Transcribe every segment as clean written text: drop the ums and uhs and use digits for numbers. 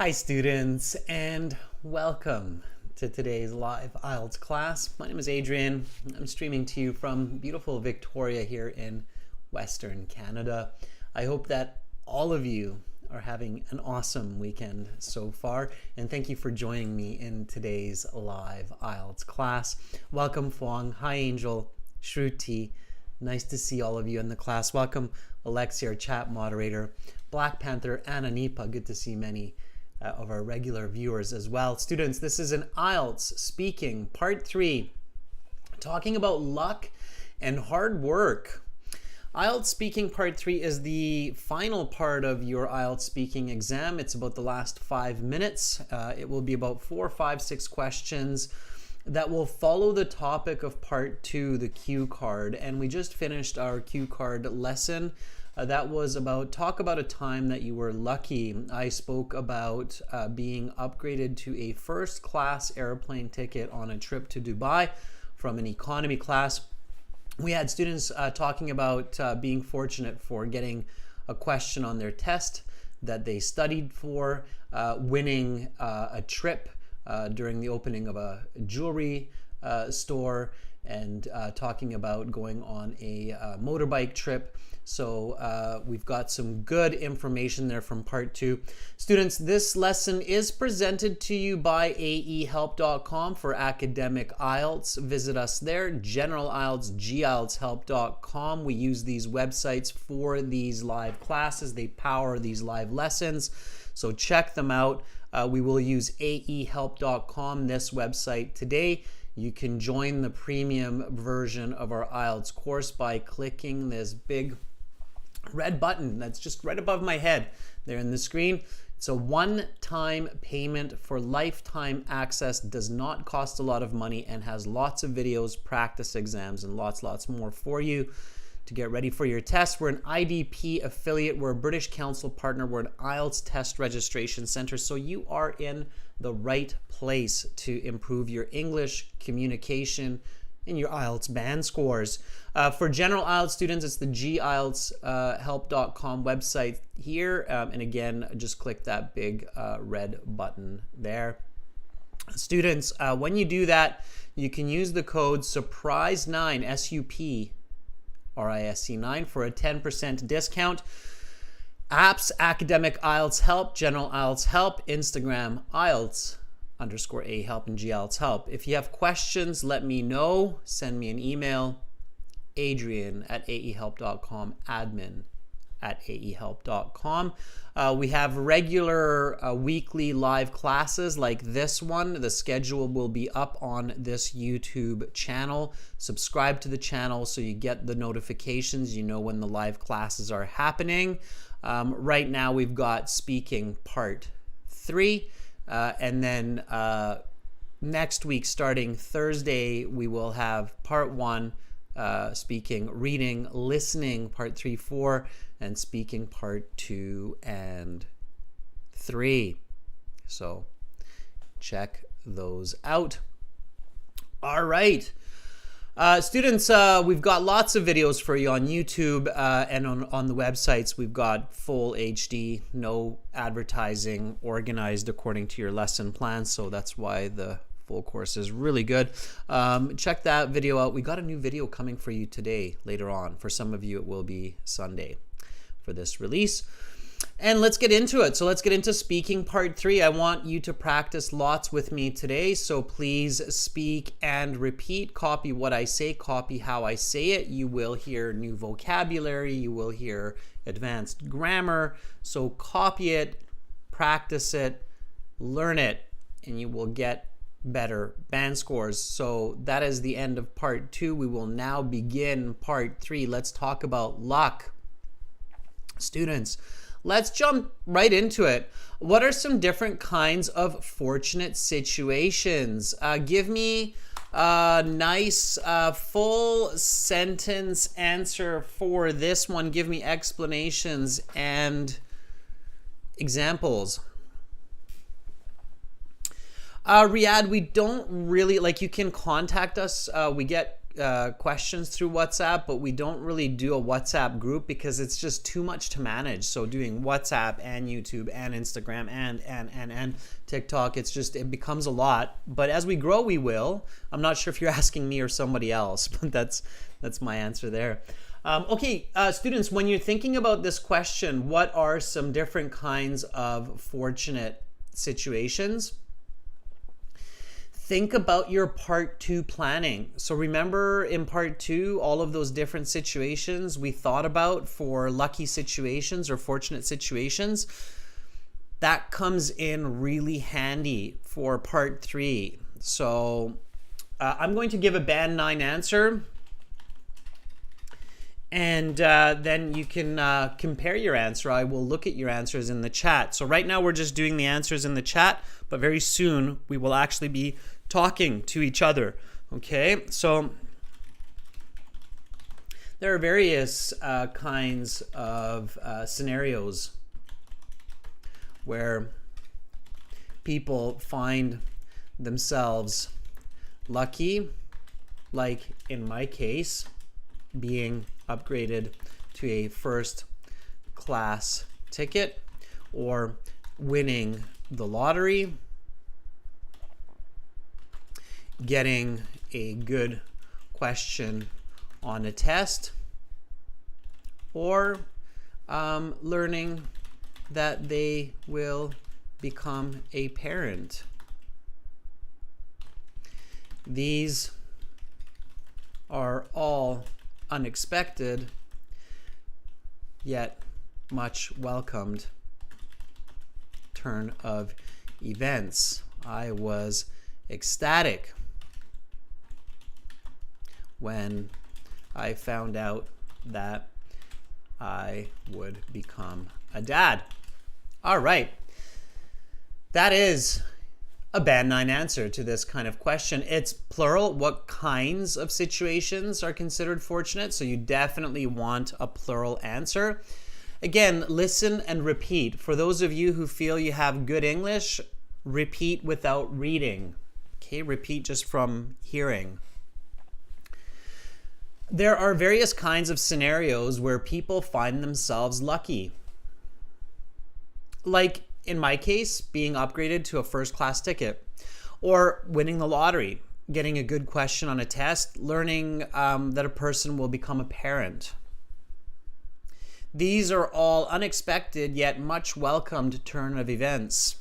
Hi students, and welcome to today's live IELTS class. My name is Adrian. I'm streaming to you from beautiful Victoria here in Western Canada. I hope that all of you are having an awesome weekend so far, and thank you for joining me in today's live IELTS class. Welcome Fong, hi Angel, Shruti, nice to see all of you in the class. Welcome Alexia, our chat moderator, Black Panther, and Anipa, good to see many of our regular viewers as well. Students, this is an IELTS speaking part 3, talking about luck and hard work. IELTS speaking part 3 is the final part of your IELTS speaking exam. It's about the last 5 minutes. It will be about 4, 5, 6 questions that will follow the topic of part 2, the cue card. And we just finished our cue card lesson. That was talk about a time that you were lucky. I spoke about being upgraded to a first class airplane ticket on a trip to Dubai from an economy class. We had students talking about being fortunate for getting a question on their test that they studied for, winning a trip during the opening of a jewelry store, and talking about going on a motorbike trip. So we've got some good information there from part 2. Students, this lesson is presented to you by aehelp.com for academic IELTS. Visit us there, general IELTS, gieltshelp.com. We use these websites for these live classes. They power these live lessons. So check them out. We will use aehelp.com, this website today. You can join the premium version of our IELTS course by clicking this big red button that's just right above my head there in the screen. It's a one-time payment for lifetime access, does not cost a lot of money, and has lots of videos, practice exams, and lots more for you to get ready for your test. We're an IDP affiliate. We're a British Council partner. We're an IELTS test registration center. So you are in the right place to improve your English communication and your IELTS band scores. For general IELTS students, it's the gieltshelp.com website here. And again, just click that big red button there. Students, when you do that, you can use the code SURPRISE9, SUPRISE9 for a 10% discount. Apps, Academic IELTS Help, General IELTS Help, Instagram IELTS_AHelp, and GIELTS Help. If you have questions, let me know. Send me an email, adrian@aehelp.com, admin@aehelp.com. We have regular weekly live classes like this one. The schedule will be up on this YouTube channel. Subscribe to the channel so you get the notifications. You know when the live classes are happening. Right now we've got speaking part 3. And then next week, starting Thursday, we will have part 1, speaking, reading, listening, part 3, 4, and speaking part 2 and 3. So check those out. All right. Students, we've got lots of videos for you on YouTube and on the websites. We've got full HD, no advertising, organized according to your lesson plan. So that's why the full course is really good. Check that video out. We got a new video coming for you today, later on. For some of you, it will be Sunday for this release. And let's get into it. So let's get into speaking part 3. I want you to practice lots with me today. So please speak and repeat. Copy what I say, copy how I say it. You will hear new vocabulary. You will hear advanced grammar. So copy it, practice it, learn it, and you will get better band scores. So that is the end of part 2. We will now begin part 3. Let's talk about luck. Students, let's jump right into it. What are some different kinds of fortunate situations? Give me a nice full sentence answer for this one. Give me explanations and examples. Riyadh, we don't really, you can contact us. We get questions through WhatsApp, but we don't really do a WhatsApp group because it's just too much to manage. So doing WhatsApp and YouTube and Instagram and TikTok, it becomes a lot. But as we grow, we will. I'm not sure if you're asking me or somebody else, but that's my answer there. Okay, students, when you're thinking about this question, what are some different kinds of fortunate situations? Think about your part 2 planning. So remember in part 2, all of those different situations we thought about for lucky situations or fortunate situations. That comes in really handy for part 3. So I'm going to give a band 9 answer. And then you can compare your answer. I will look at your answers in the chat. So right now we're just doing the answers in the chat, but very soon we will actually be talking to each other. Okay, so there are various kinds of scenarios where people find themselves lucky, like in my case, being upgraded to a first class ticket, or winning the lottery, getting a good question on a test, or learning that they will become a parent. These are all unexpected, yet much welcomed turn of events. I was ecstatic when I found out that I would become a dad. All right. That is a band 9 answer to this kind of question. It's plural. What kinds of situations are considered fortunate? So you definitely want a plural answer. Again, listen and repeat. For those of you who feel you have good English, repeat without reading. Okay, repeat just from hearing. There are various kinds of scenarios where people find themselves lucky. Like in my case, being upgraded to a first class ticket, or winning the lottery, getting a good question on a test, learning that a person will become a parent. These are all unexpected yet much welcomed turn of events.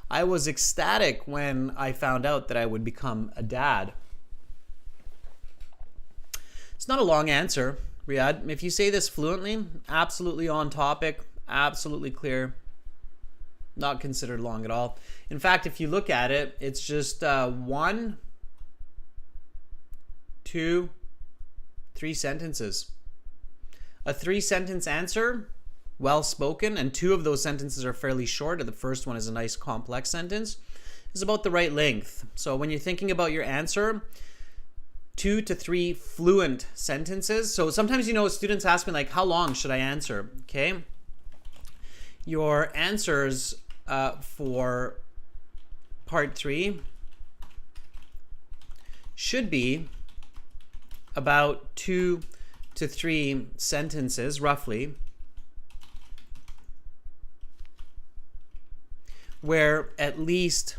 I was ecstatic when I found out that I would become a dad. It's not a long answer, Riyadh. If you say this fluently, absolutely on topic, absolutely clear, not considered long at all. In fact, if you look at it, it's just 1, 2, 3 sentences. A 3-sentence answer, well spoken, and 2 of those sentences are fairly short, and the first one is a nice complex sentence, is about the right length. So when you're thinking about your answer, 2 to 3 fluent sentences. So sometimes, students ask me, like, how long should I answer? Okay. Your answers for part 3 should be about 2 to 3 sentences, roughly, where at least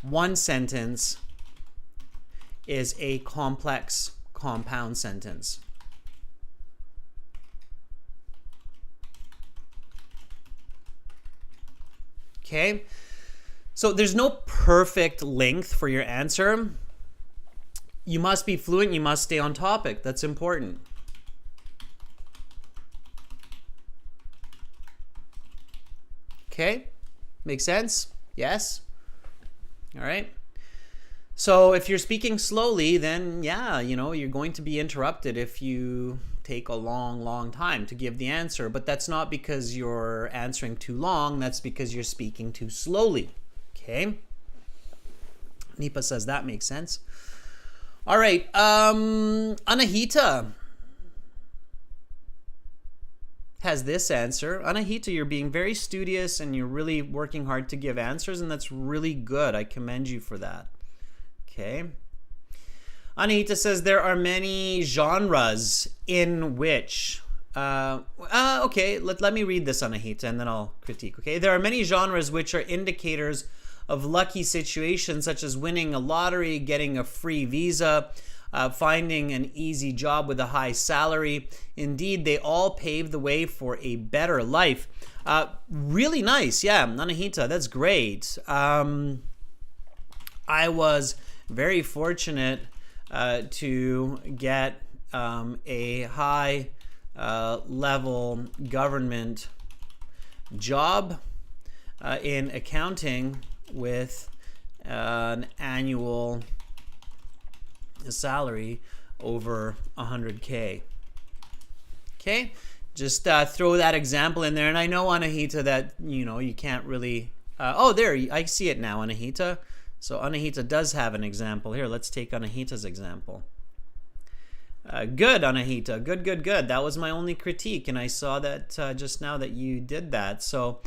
one sentence is a complex compound sentence. Okay, so there's no perfect length for your answer. You must be fluent, you must stay on topic. That's important. Okay, makes sense? Yes? All right. So if you're speaking slowly, then yeah, you're going to be interrupted if you take a long time to give the answer. But that's not because you're answering too long. That's because you're speaking too slowly. Okay? Nipa says that makes sense. All right. Anahita has this answer. Anahita, you're being very studious and you're really working hard to give answers, and that's really good. I commend you for that. Okay. Anahita says there are many genres in which. Okay, let me read this, Anahita, and then I'll critique. Okay, there are many genres which are indicators of lucky situations, such as winning a lottery, getting a free visa, finding an easy job with a high salary. Indeed, they all pave the way for a better life. Really nice. Yeah, Anahita, that's great. I was very fortunate to get a high level government job in accounting with an annual salary over 100K. Okay, just throw that example in there. And I know, Anahita, that you can't really oh, there, I see it now, Anahita. So Anahita does have an example here. Let's take Anahita's example. Good, Anahita. Good. That was my only critique, and I saw that just now that you did that. So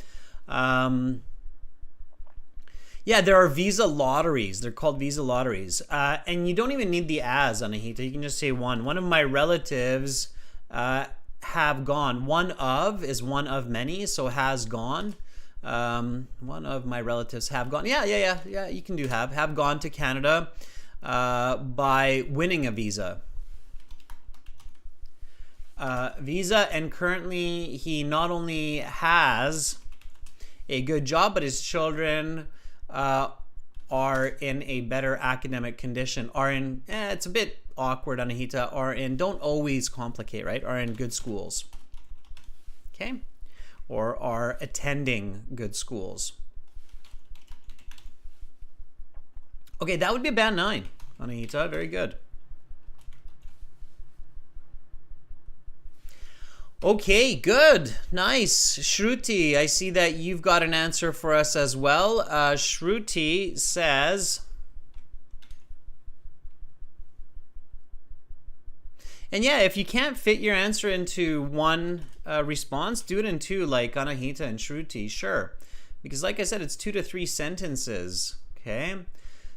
yeah, there are visa lotteries. They're called visa lotteries. And you don't even need the as, Anahita. You can just say one. One of my relatives have gone. One of is one of many, so has gone. One of my relatives have gone. Yeah, you can do have gone to Canada by winning a visa. And currently he not only has a good job, but his children are in a better academic condition, are in, it's a bit awkward, Anahita, are in, don't always complicate, right? Are in good schools, okay? Or are attending good schools. Okay, that would be a band 9, Anahita, very good. Okay, good. Nice. Shruti, I see that you've got an answer for us as well. Shruti says, and yeah, if you can't fit your answer into one response, do it in two, like Anahita and Shruti, sure. Because like I said, it's 2 to 3 sentences, okay?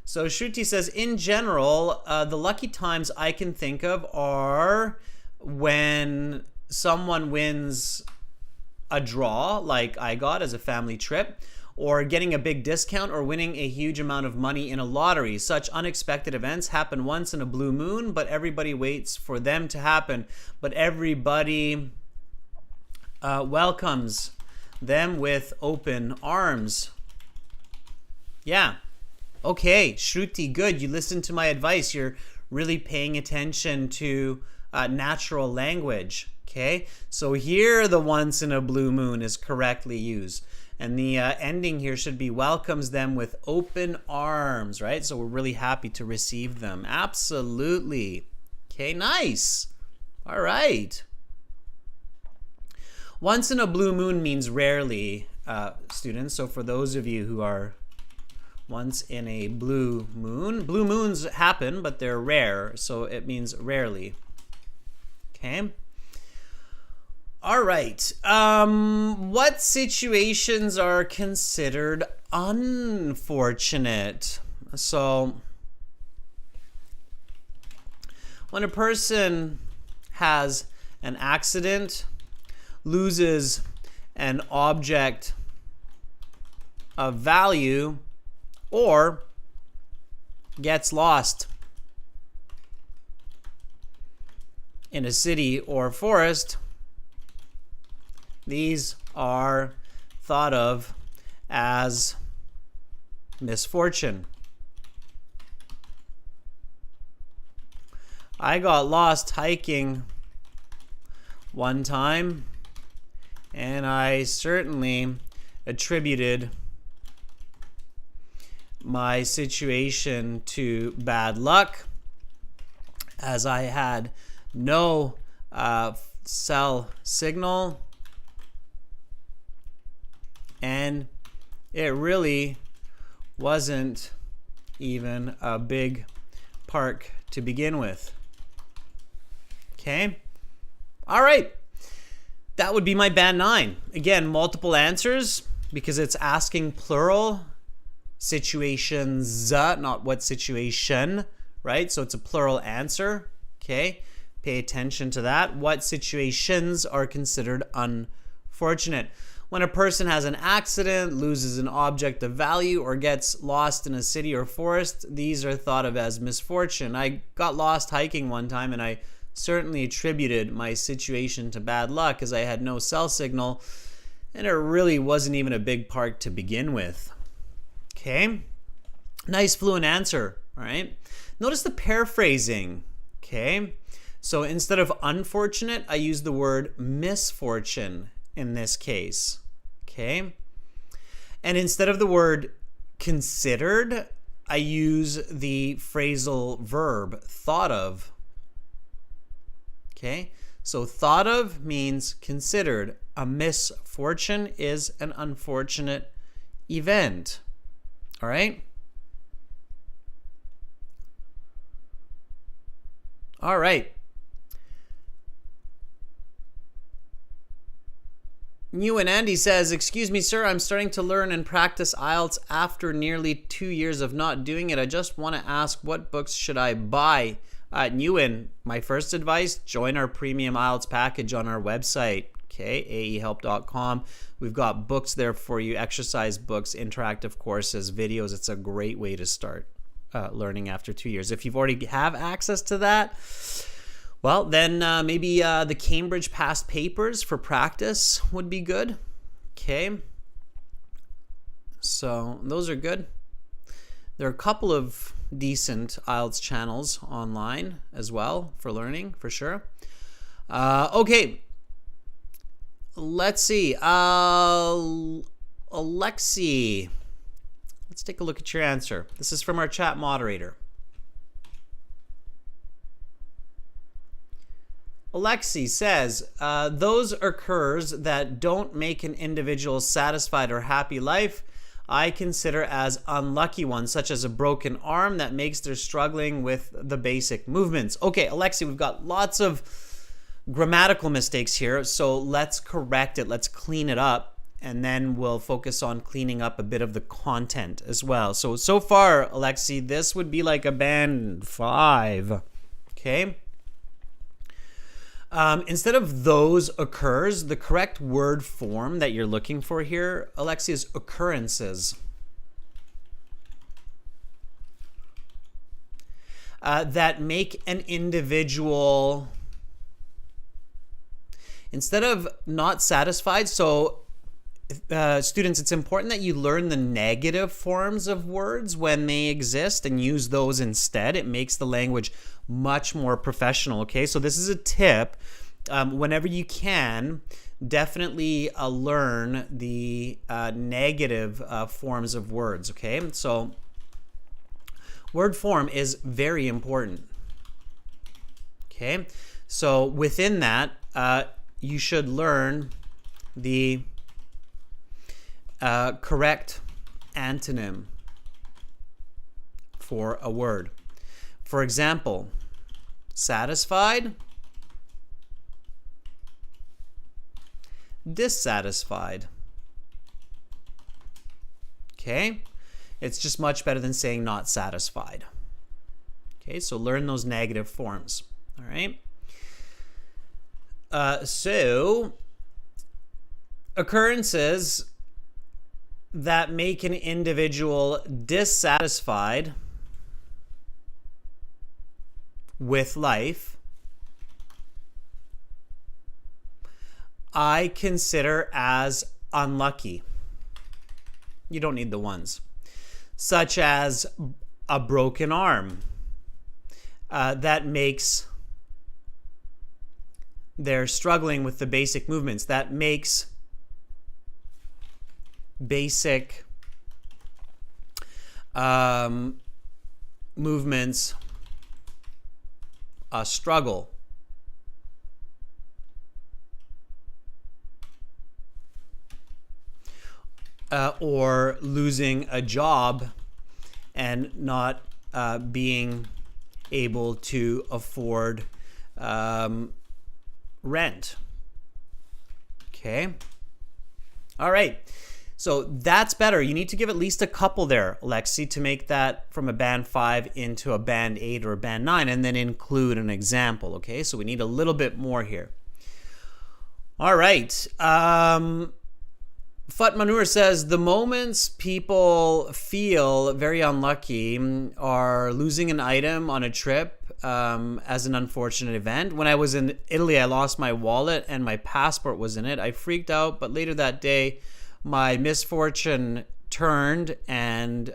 So Shruti says, in general, the lucky times I can think of are when someone wins a draw, like I got as a family trip, or getting a big discount, or winning a huge amount of money in a lottery. Such unexpected events happen once in a blue moon, but everybody waits for them to happen. But everybody welcomes them with open arms. Yeah. Okay, Shruti, good. You listened to my advice. You're really paying attention to natural language. Okay, so here the once in a blue moon is correctly used. And the ending here should be welcomes them with open arms, right? So we're really happy to receive them. Absolutely. Okay, nice. All right. Once in a blue moon means rarely, students. So for those of you who are once in a blue moons happen, but they're rare. So it means rarely. Okay. All right. What situations are considered unfortunate? So when a person has an accident, loses an object of value, or gets lost in a city or forest, these are thought of as misfortune. I got lost hiking one time, and I certainly attributed my situation to bad luck, as I had no cell signal, and it really wasn't even a big park to begin with. Okay? All right. That would be my band 9. Again, multiple answers because it's asking plural situations, not what situation, right? So it's a plural answer, okay? Pay attention to that. What situations are considered unfortunate? When a person has an accident, loses an object of value, or gets lost in a city or forest, these are thought of as misfortune. I got lost hiking one time, and I certainly attributed my situation to bad luck as I had no cell signal, and it really wasn't even a big park to begin with. Okay? Nice fluent answer, all right? Notice the paraphrasing, okay? So instead of unfortunate, I use the word misfortune in this case, okay? And instead of the word considered, I use the phrasal verb thought of, okay? So thought of means considered. A misfortune is an unfortunate event, all right? All right. New and Andy says, excuse me, sir, I'm starting to learn and practice IELTS after nearly 2 years of not doing it. I just want to ask, what books should I buy? Newen, my first advice, join our premium IELTS package on our website, okay, aehelp.com. We've got books there for you, exercise books, interactive courses, videos. It's a great way to start learning after 2 years. If you've already have access to that, well, then maybe the Cambridge past papers for practice would be good. Okay. So those are good. There are a couple of decent IELTS channels online as well for learning, for sure. Okay. Let's see. Alexi. Let's take a look at your answer. This is from our chat moderator. Alexi says, those occurs that don't make an individual satisfied or happy life, I consider as unlucky ones, such as a broken arm that makes their struggling with the basic movements. Okay, Alexi, we've got lots of grammatical mistakes here, so let's correct it. Let's clean it up, and then we'll focus on cleaning up a bit of the content as well. So far, Alexi, this would be like a band 5, okay? Instead of those occurs, the correct word form that you're looking for here, Alexi, is occurrences. That make an individual, instead of not satisfied, so students, it's important that you learn the negative forms of words when they exist and use those instead. It makes the language much more professional, okay? So this is a tip. Whenever you can, definitely learn the negative forms of words, okay? So word form is very important, okay? So within that, you should learn the correct antonym for a word. For example, satisfied, dissatisfied. Okay? It's just much better than saying not satisfied. Okay, so learn those negative forms. All right? So, occurrences that make an individual dissatisfied with life, I consider as unlucky. You don't need the ones. Such as a broken arm that makes they're struggling with the basic movements. That makes basic movements a struggle. Or losing a job and not being able to afford rent. Okay. All right. So that's better. You need to give at least a couple there, Alexi, to make that from a band 5 into a band 8 or a band 9, and then include an example, okay? So we need a little bit more here. All right. Fatmanur says, the moments people feel very unlucky are losing an item on a trip as an unfortunate event. When I was in Italy, I lost my wallet and my passport was in it. I freaked out, but later that day, my misfortune turned and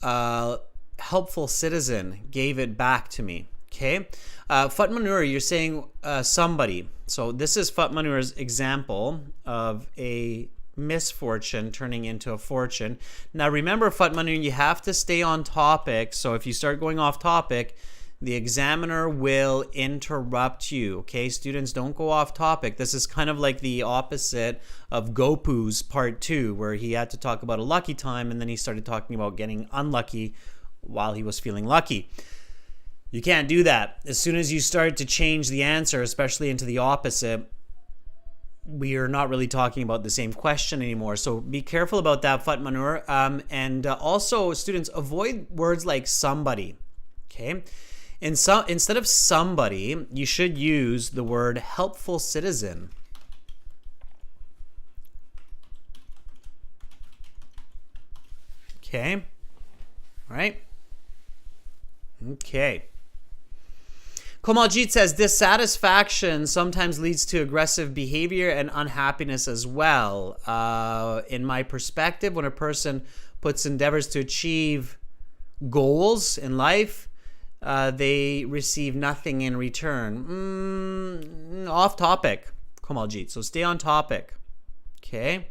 helpful citizen gave it back to me. Okay. Fatmanur, you're saying somebody. So this is Fatmanur's example of a misfortune turning into a fortune. Now remember, Fatmanur, you have to stay on topic. So if you start going off topic, the examiner will interrupt you. Okay, students, don't go off topic. This is kind of like the opposite of Gopu's part 2, where he had to talk about a lucky time and then he started talking about getting unlucky while he was feeling lucky. You can't do that. As soon as you start to change the answer, especially into the opposite, we are not really talking about the same question anymore. So be careful about that, Fatmanur. And also, students, avoid words like somebody. Okay? Instead of somebody, you should use the word helpful citizen. Okay? All right? Okay. Komaljit says, dissatisfaction sometimes leads to aggressive behavior and unhappiness as well. In my perspective, when a person puts endeavors to achieve goals in life, they receive nothing in return. Off topic, Komaljit. So stay on topic. Okay?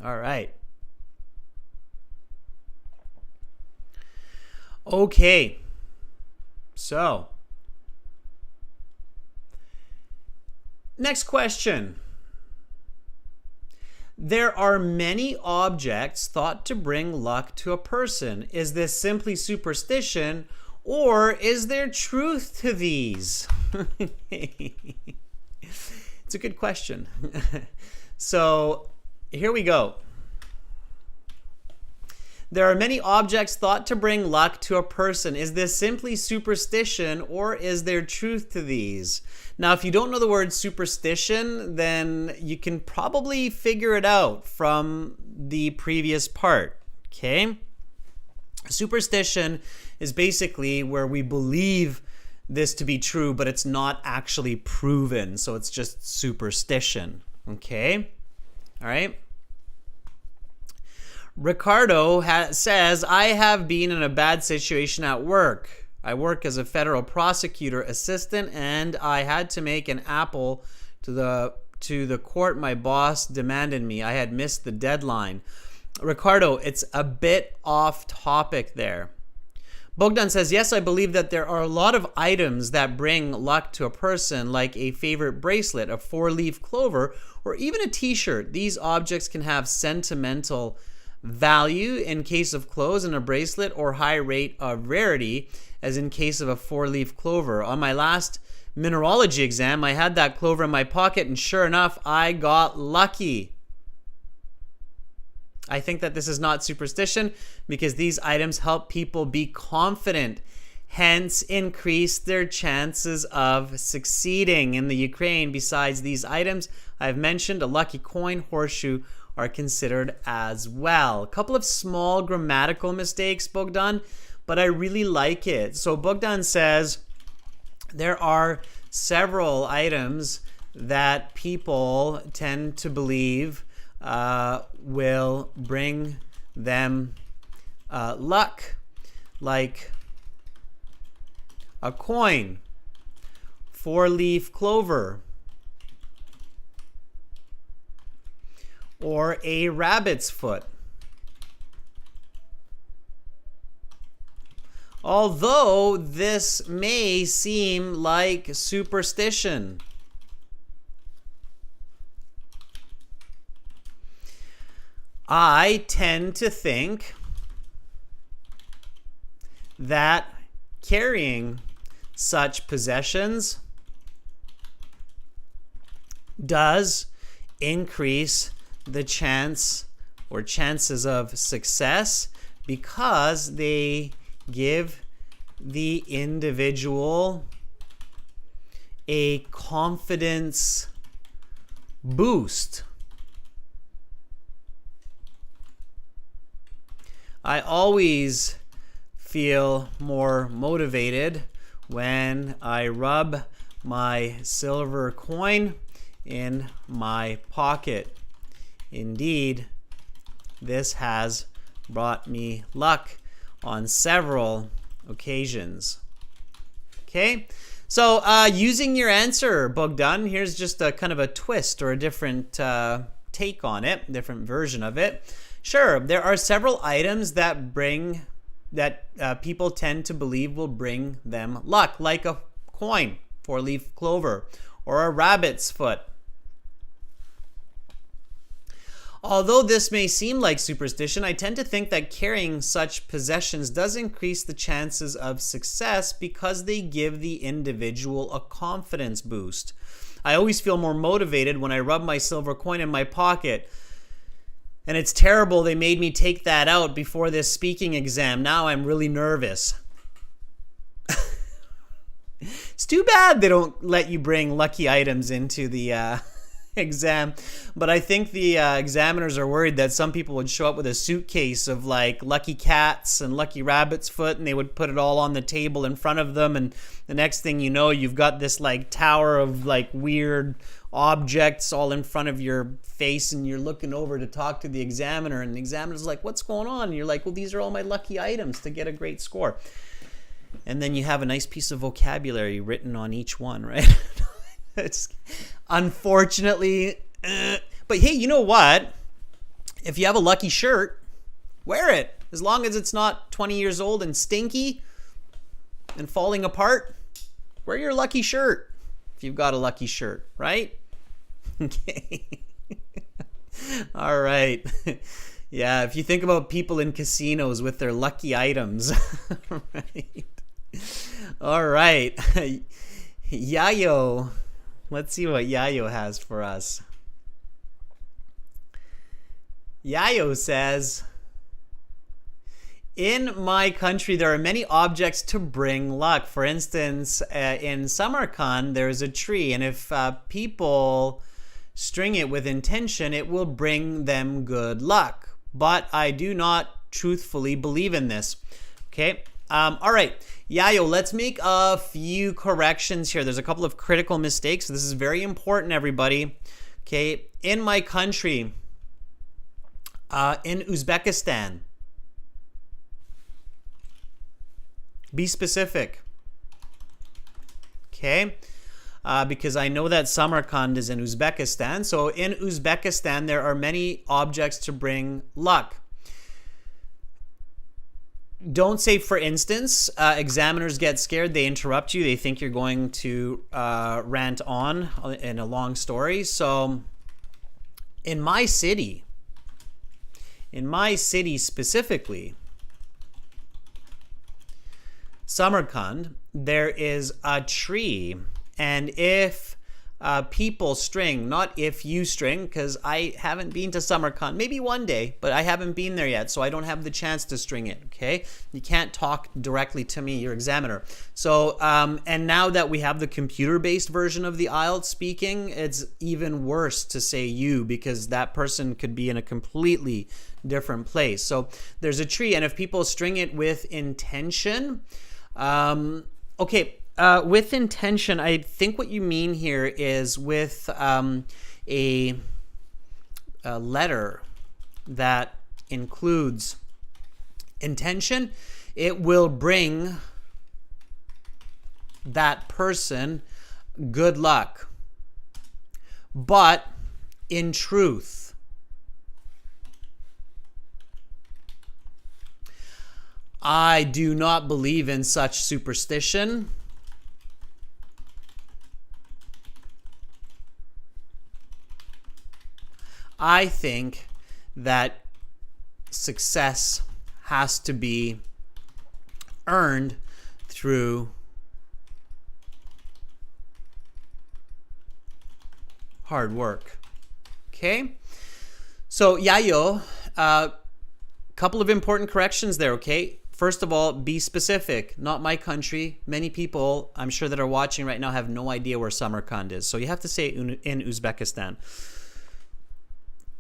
All right. Okay. So, next question. There are many objects thought to bring luck to a person. Is this simply superstition, or is there truth to these? It's a good question. So, here we go. There are many objects thought to bring luck to a person. Is this simply superstition, or is there truth to these? Now, if you don't know the word superstition, then you can probably figure it out from the previous part, okay? Superstition is basically where we believe this to be true, but it's not actually proven, so it's just superstition, okay? All right? Ricardo says, I have been in a bad situation at work. I work as a federal prosecutor assistant, and I had to make an appeal to the court my boss demanded me. I had missed the deadline. Ricardo, it's a bit off topic there. Bogdan says, yes, I believe that there are a lot of items that bring luck to a person, like a favorite bracelet, a 4-leaf clover, or even a t-shirt. These objects can have sentimental value in case of clothes and a bracelet, or high rate of rarity as in case of a 4-leaf clover. On my last mineralogy exam, I had that clover in my pocket, and sure enough, I got lucky. I think that this is not superstition because these items help people be confident, hence increase their chances of succeeding. In the Ukraine, besides these items I've mentioned, a lucky coin, horseshoe, are considered as well. A couple of small grammatical mistakes, Bogdan, but I really like it. So Bogdan says there are several items that people tend to believe will bring them luck, like a coin, 4-leaf clover, or a rabbit's foot. Although this may seem like superstition. I tend to think that carrying such possessions does increase the chance or chances of success because they give the individual a confidence boost. I always feel more motivated when I rub my silver coin in my pocket. Indeed, this has brought me luck on several occasions. Okay, so using your answer, Bogdan, here's just a kind of a twist or a different take on it, different version of it. Sure, there are several items that people tend to believe will bring them luck, like a coin, 4-leaf clover, or a rabbit's foot. Although this may seem like superstition, I tend to think that carrying such possessions does increase the chances of success because they give the individual a confidence boost. I always feel more motivated when I rub my silver coin in my pocket. And it's terrible they made me take that out before this speaking exam. Now I'm really nervous. It's too bad they don't let you bring lucky items into the exam. But I think the examiners are worried that some people would show up with a suitcase of like lucky cats and lucky rabbit's foot, and they would put it all on the table in front of them. And the next thing you know, you've got this like tower of like weird objects all in front of your face, and you're looking over to talk to the examiner, and the examiner's like, what's going on? And you're like, well, these are all my lucky items to get a great score. And then you have a nice piece of vocabulary written on each one, right? It's unfortunately, but hey, you know what? If you have a lucky shirt, wear it. As long as it's not 20 years old and stinky and falling apart, wear your lucky shirt if you've got a lucky shirt, right? Okay. All right. Yeah, if you think about people in casinos with their lucky items, right? All right. Yayo. Let's see what Yayo has for us. Yayo says, in my country, there are many objects to bring luck. For instance, in Samarkand, there's a tree, and if people string it with intention, it will bring them good luck. But I do not truthfully believe in this. Okay. All right. Yayo, let's make a few corrections here. There's a couple of critical mistakes. This is very important, everybody. Okay. In my country, in Uzbekistan. Be specific. Okay. Because I know that Samarkand is in Uzbekistan. So in Uzbekistan, there are many objects to bring luck. Don't say, for instance, examiners get scared. They interrupt you. They think you're going to rant on in a long story. So in my city specifically, Samarkand, there is a tree. And if people string, not if you string, because I haven't been to Samarkand, maybe one day, but I haven't been there yet, so I don't have the chance to string it, okay? You can't talk directly to me, your examiner. So, and now that we have the computer-based version of the IELTS speaking, it's even worse to say you, because that person could be in a completely different place. So there's a tree, and if people string it with intention, okay, with intention, I think what you mean here is with a letter that includes intention, it will bring that person good luck. But in truth, I do not believe in such superstition. I think that success has to be earned through hard work. Okay? So, yayo, couple of important corrections there, okay? First of all, be specific. Not my country. Many people, I'm sure, that are watching right now have no idea where Samarkand is. So you have to say in Uzbekistan.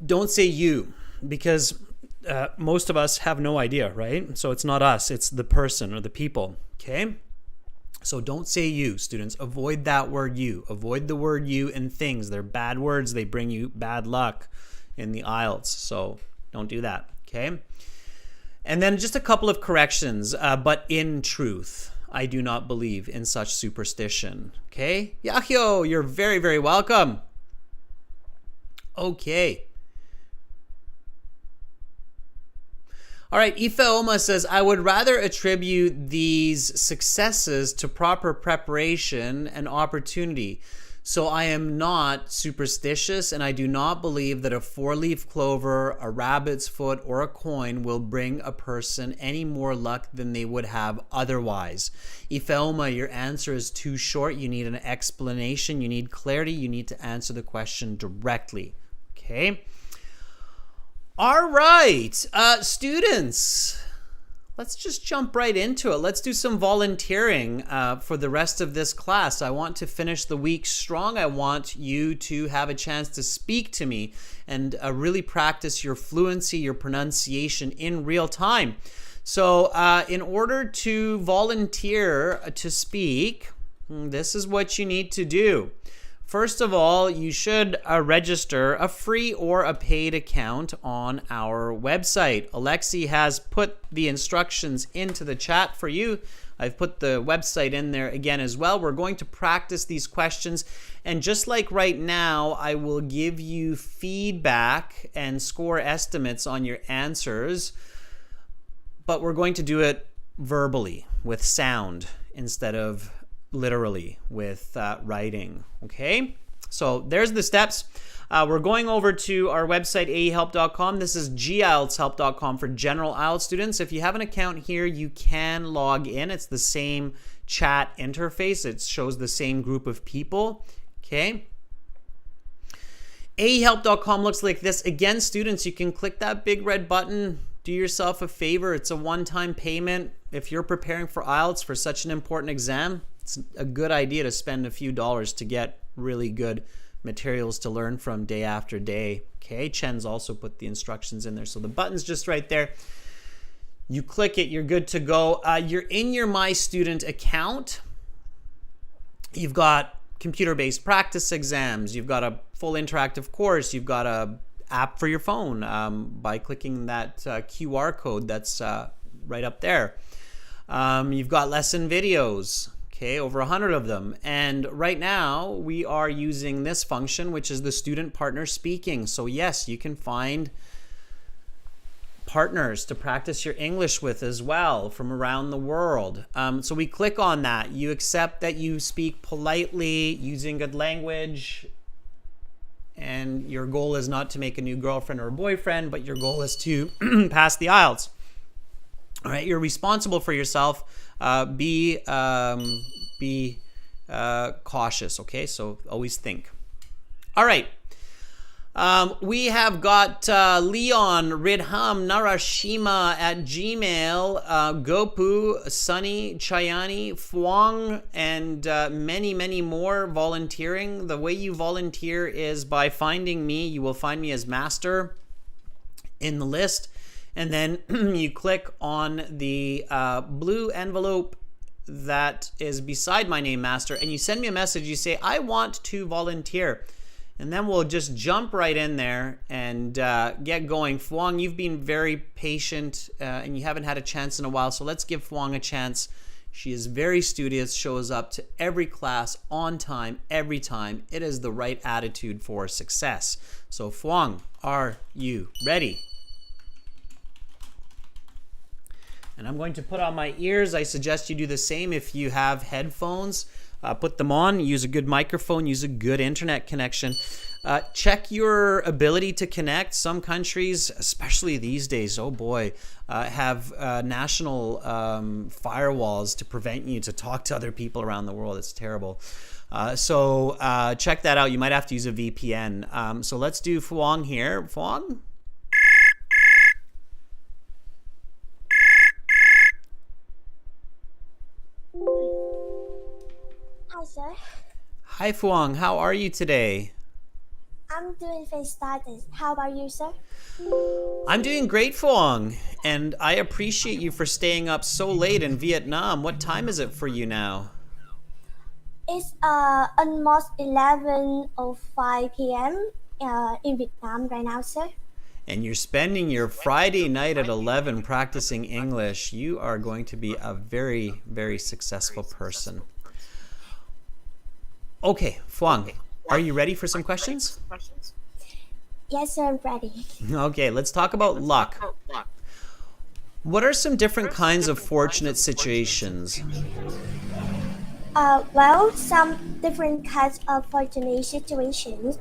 Don't say you, because most of us have no idea, right? So it's not us, it's the person or the people, okay? So don't say you, students. Avoid that word you. Avoid the word you and things. They're bad words. They bring you bad luck in the IELTS. So don't do that, okay? And then just a couple of corrections. But in truth, I do not believe in such superstition, okay? Yahyo, you're very, very welcome. Okay. All right, Ifeoma says, I would rather attribute these successes to proper preparation and opportunity. So I am not superstitious, and I do not believe that a four-leaf clover, a rabbit's foot, or a coin will bring a person any more luck than they would have otherwise. Ifeoma, your answer is too short. You need an explanation. You need clarity. You need to answer the question directly. Okay? All right, students, let's just jump right into it. Let's do some volunteering for the rest of this class. I want to finish the week strong. I want you to have a chance to speak to me and really practice your fluency, your pronunciation in real time. So in order to volunteer to speak, this is what you need to do. First of all, you should register a free or a paid account on our website. Alexi has put the instructions into the chat for you. I've put the website in there again as well. We're going to practice these questions. And just like right now, I will give you feedback and score estimates on your answers. But we're going to do it verbally with sound instead of literally with writing. Okay, so there's the steps. We're going over to our website, aehelp.com. This is gieltshelp.com for general IELTS students. If you have an account here, you can log in. It's the same chat interface. It shows the same group of people. Okay. aehelp.com looks like this. Again, students, you can click that big red button. Do yourself a favor. It's a one-time payment. If you're preparing for IELTS for such an important exam, it's a good idea to spend a few dollars to get really good materials to learn from day after day. Okay, Chen's also put the instructions in there. So the button's just right there. You click it, you're good to go. You're in your My Student account. You've got computer-based practice exams. You've got a full interactive course. You've got a app for your phone by clicking that QR code that's right up there. You've got lesson videos. Okay, over 100 of them. And right now we are using this function, which is the student partner speaking. So yes, you can find partners to practice your English with as well from around the world. So we click on that. You accept that you speak politely, using good language, and your goal is not to make a new girlfriend or a boyfriend, but your goal is to pass the IELTS. All right, you're responsible for yourself. Be cautious, okay? So always think. All right. We have got Leon, Ridham, Narashima at Gmail, Gopu, Sunny, Chayani, Fuang, and many, many more volunteering. The way you volunteer is by finding me. You will find me as Master in the list. And then you click on the blue envelope that is beside my name, Master, and you send me a message. You say, I want to volunteer. And then we'll just jump right in there and get going. Fuang, you've been very patient and you haven't had a chance in a while, so let's give Fuang a chance. She is very studious, shows up to every class on time, every time. It is the right attitude for success. So Fuang, are you ready? And I'm going to put on my ears. I suggest you do the same if you have headphones. Put them on, use a good microphone, use a good internet connection. Check your ability to connect. Some countries, especially these days, oh boy, have national firewalls to prevent you to talk to other people around the world. It's terrible. So check that out. You might have to use a VPN. So let's do Fuang here. Fuang? Hi, sir. Hi, Fuang. How are you today? I'm doing fantastic. How about you, sir? I'm doing great, Fuang. And I appreciate you for staying up so late in Vietnam. What time is it for you now? It's almost 11:05 p.m. In Vietnam right now, sir. And you're spending your Friday night at 11 practicing English. You are going to be a very, very successful person. Okay, Fuang, are you ready for some questions? Yes, sir, I'm ready. Okay, let's talk about luck. What are some different kinds of fortunate situations? Well, some different kinds of fortunate situations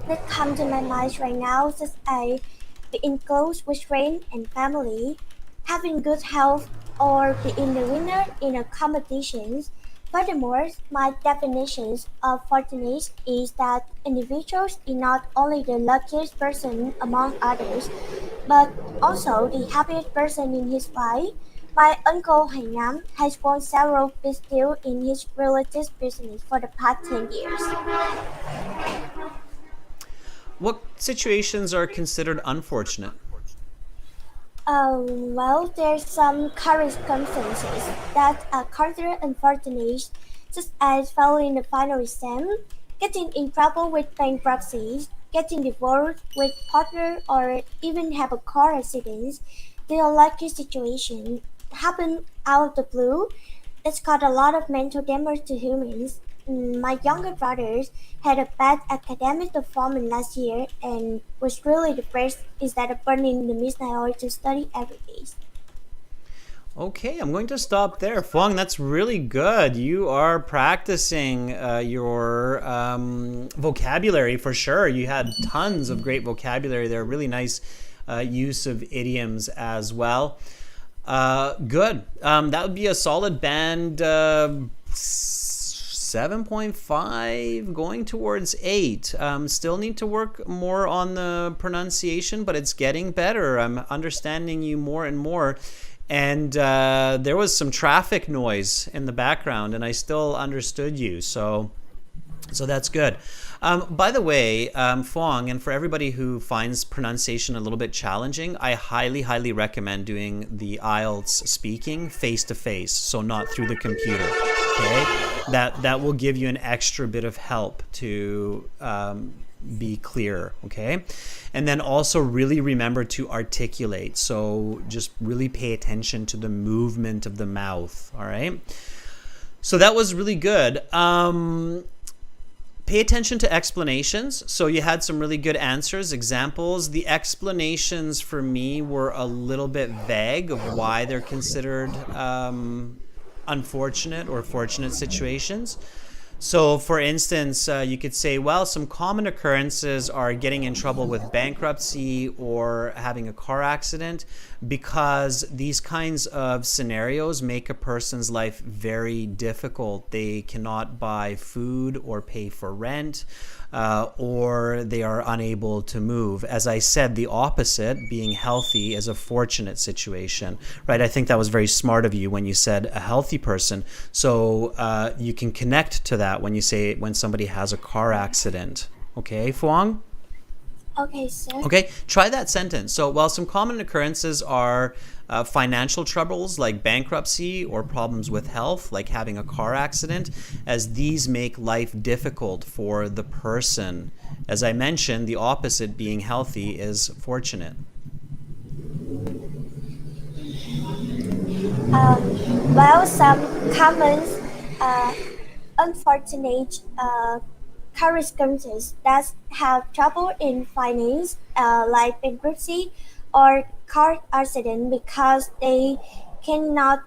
that come to my mind right now, such as being close with friends and family, having good health, or being the winner in a competition. Furthermore, my definitions of fortunate is that individuals is not only the luckiest person among others, but also the happiest person in his life. My uncle Hainan has won several big deals in his real estate business for the past 10 years. What situations are considered unfortunate? Well, there's some current circumstances that are considered unfortunate, such as failing the final exam, getting in trouble with bankruptcy, getting divorced with partner, or even have a car accident. The unlucky situation happen out of the blue. It's got a lot of mental damage to humans. My younger brothers had a bad academic performance last year and was really depressed instead of burning the midnight oil to study every day. Okay, I'm going to stop there. Fuang, that's really good. You are practicing your vocabulary for sure. You had tons of great vocabulary there. Really nice use of idioms as well. Good. That would be a solid band 7.5 going towards 8. Still need to work more on the pronunciation, but it's getting better. I'm understanding you more and more. And there was some traffic noise in the background, and I still understood you. So that's good. By the way, Fong, and for everybody who finds pronunciation a little bit challenging, I highly, highly recommend doing the IELTS speaking face to face, so not through the computer. Okay, that will give you an extra bit of help to be clear. Okay, and then also really remember to articulate. So just really pay attention to the movement of the mouth. All right. So that was really good. Pay attention to explanations. So you had some really good answers, examples. The explanations for me were a little bit vague of why they're considered unfortunate or fortunate situations. So, for instance, you could say, well, some common occurrences are getting in trouble with bankruptcy or having a car accident, because these kinds of scenarios make a person's life very difficult. They cannot buy food or pay for rent, or they are unable to move. As I said, the opposite, being healthy, is a fortunate situation, right? I think that was very smart of you when you said a healthy person. So you can connect to that when you say when somebody has a car accident. Okay, Fuang? Okay, sir. Okay, try that sentence. So, while some common occurrences are financial troubles like bankruptcy or problems with health, like having a car accident, as these make life difficult for the person. As I mentioned, the opposite, being healthy, is fortunate. Well, some common unfortunate circumstances that have trouble in finance, like bankruptcy or car accident, because they cannot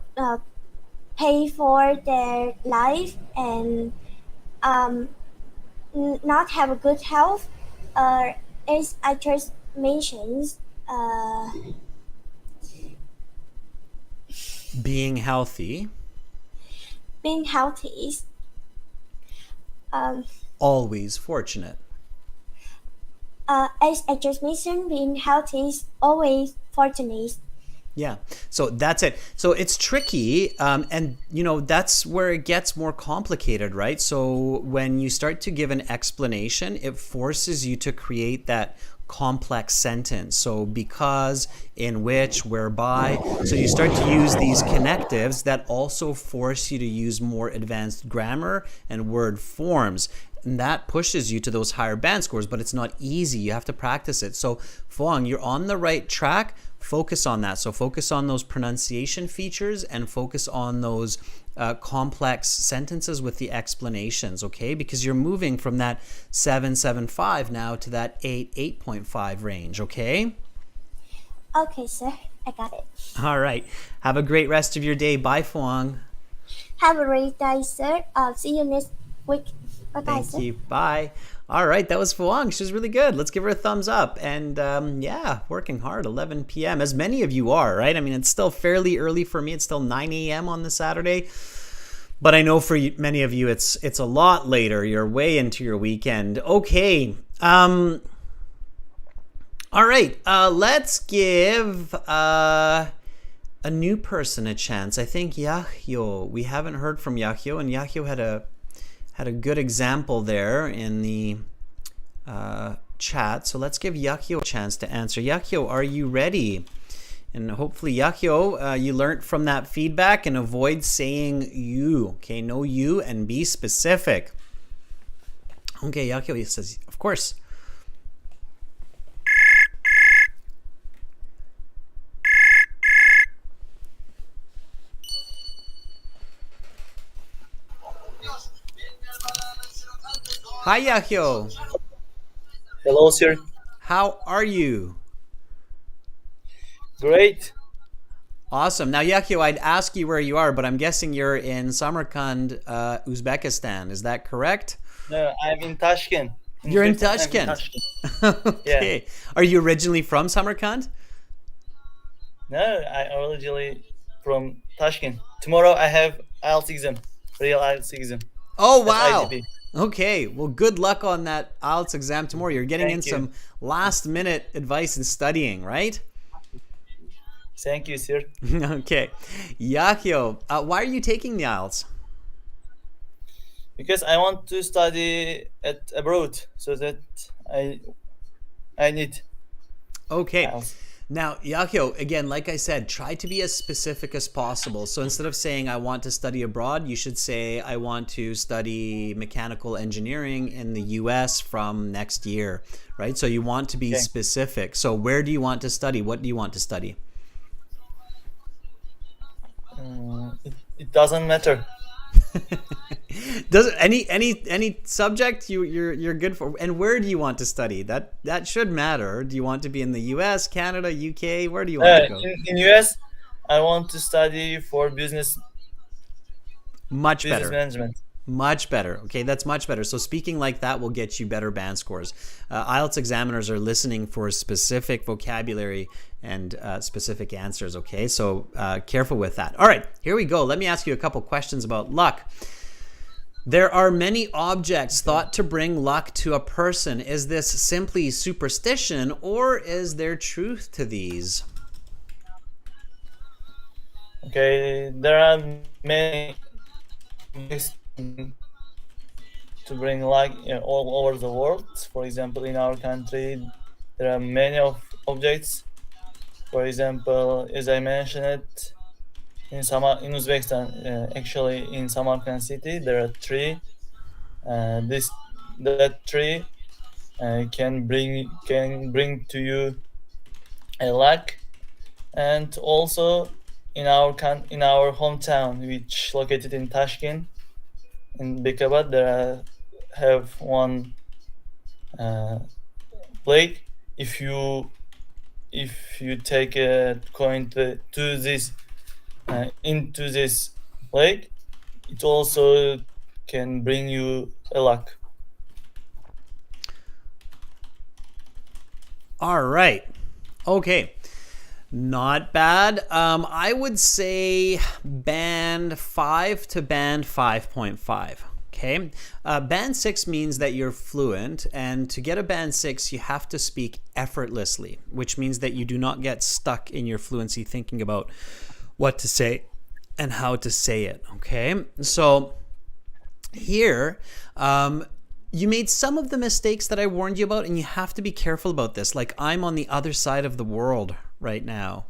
pay for their life and um, not have a good health. As I just mentioned, uh, Being healthy. being healthy Um, Always fortunate. as I just mentioned, being healthy is always fortunate. Yeah. So that's it. So it's tricky. And, that's where it gets more complicated, right? So when you start to give an explanation, it forces you to create that complex sentence. So because, in which, whereby. So you start to use these connectives that also force you to use more advanced grammar and word forms. And that pushes you to those higher band scores, but it's not easy. You have to practice it. So Fuang, you're on the right track. Focus on that. So focus on those pronunciation features and focus on those complex sentences with the explanations, okay? Because you're moving from that 7.75 now to that 8.5 range, okay? Okay, sir. I got it. All right. Have a great rest of your day. Bye, Fuang. Have a great day, sir. See you next week. Bye-bye, Thank sir. you. Bye. All right, that was Fuang. She was really good. Let's give her a thumbs up. And working hard, 11 p.m., as many of you are, right? I mean, it's still fairly early for me. It's still 9 a.m. on the Saturday. But I know for many of you, it's a lot later. You're way into your weekend. Okay. All right. Let's give a new person a chance. I think Yahyo. We haven't heard from Yahyo, and Yahyo had a good example there in the chat. So let's give Yahyo a chance to answer. Yahyo, are you ready? And hopefully, Yahyo, you learned from that feedback and avoid saying you. Okay, no you and be specific. Okay, Yahyo says, of course. Hi, Yahyo. Hello, sir. How are you? Great. Awesome. Now, Yahyo, I'd ask you where you are, but I'm guessing you're in Samarkand, Uzbekistan. Is that correct? No, I'm in Tashkent. You're in Uzbekistan, Tashkent. I'm in Okay. Yeah. Are you originally from Samarkand? No, I originally from Tashkent. Tomorrow I have IELTS exam, real IELTS exam. Oh, at wow. IDP. Okay. Well, good luck on that IELTS exam tomorrow. You're getting Thank in you. some last minute advice and studying, right? Thank you, sir. Okay. Yahyo, why are you taking the IELTS? Because I want to study at abroad, so that I need Okay. IELTS. Now, Yahyo, again, like I said, try to be as specific as possible. So instead of saying I want to study abroad, you should say I want to study mechanical engineering in the US from next year, right? So you want to be Okay. specific. So where do you want to study? What do you want to study? It doesn't matter. Does any subject you're good for? And where do you want to study? That should matter. Do you want to be in the US, Canada, UK? Where do you want to go? In US, I want to study for business Much better. management. Much better. Okay, that's much better. So speaking like that will get you better band scores. IELTS examiners are listening for specific vocabulary and specific answers. Okay, so careful with that. All right, here we go. Let me ask you a couple questions about luck. There are many objects thought to bring luck to a person. Is this simply superstition, or is there truth to these? Okay, there are many ways to bring luck all over the world. For example, in our country, there are many of objects. For example, as I mentioned it, in Uzbekistan, actually in Samarkand city, there are three. That tree can bring to you a luck, and also in our hometown, which located in Tashkent, in Bekabad, there have one lake. If you take a coin to this into this lake, it also can bring you a luck. All right. Okay. Not bad. I would say band 5 to band 5.5. Okay. Band 6 means that you're fluent, and to get a band 6, you have to speak effortlessly, which means that you do not get stuck in your fluency thinking about what to say and how to say it. Okay. So here, you made some of the mistakes that I warned you about, and you have to be careful about this. Like, I'm on the other side of the world right now,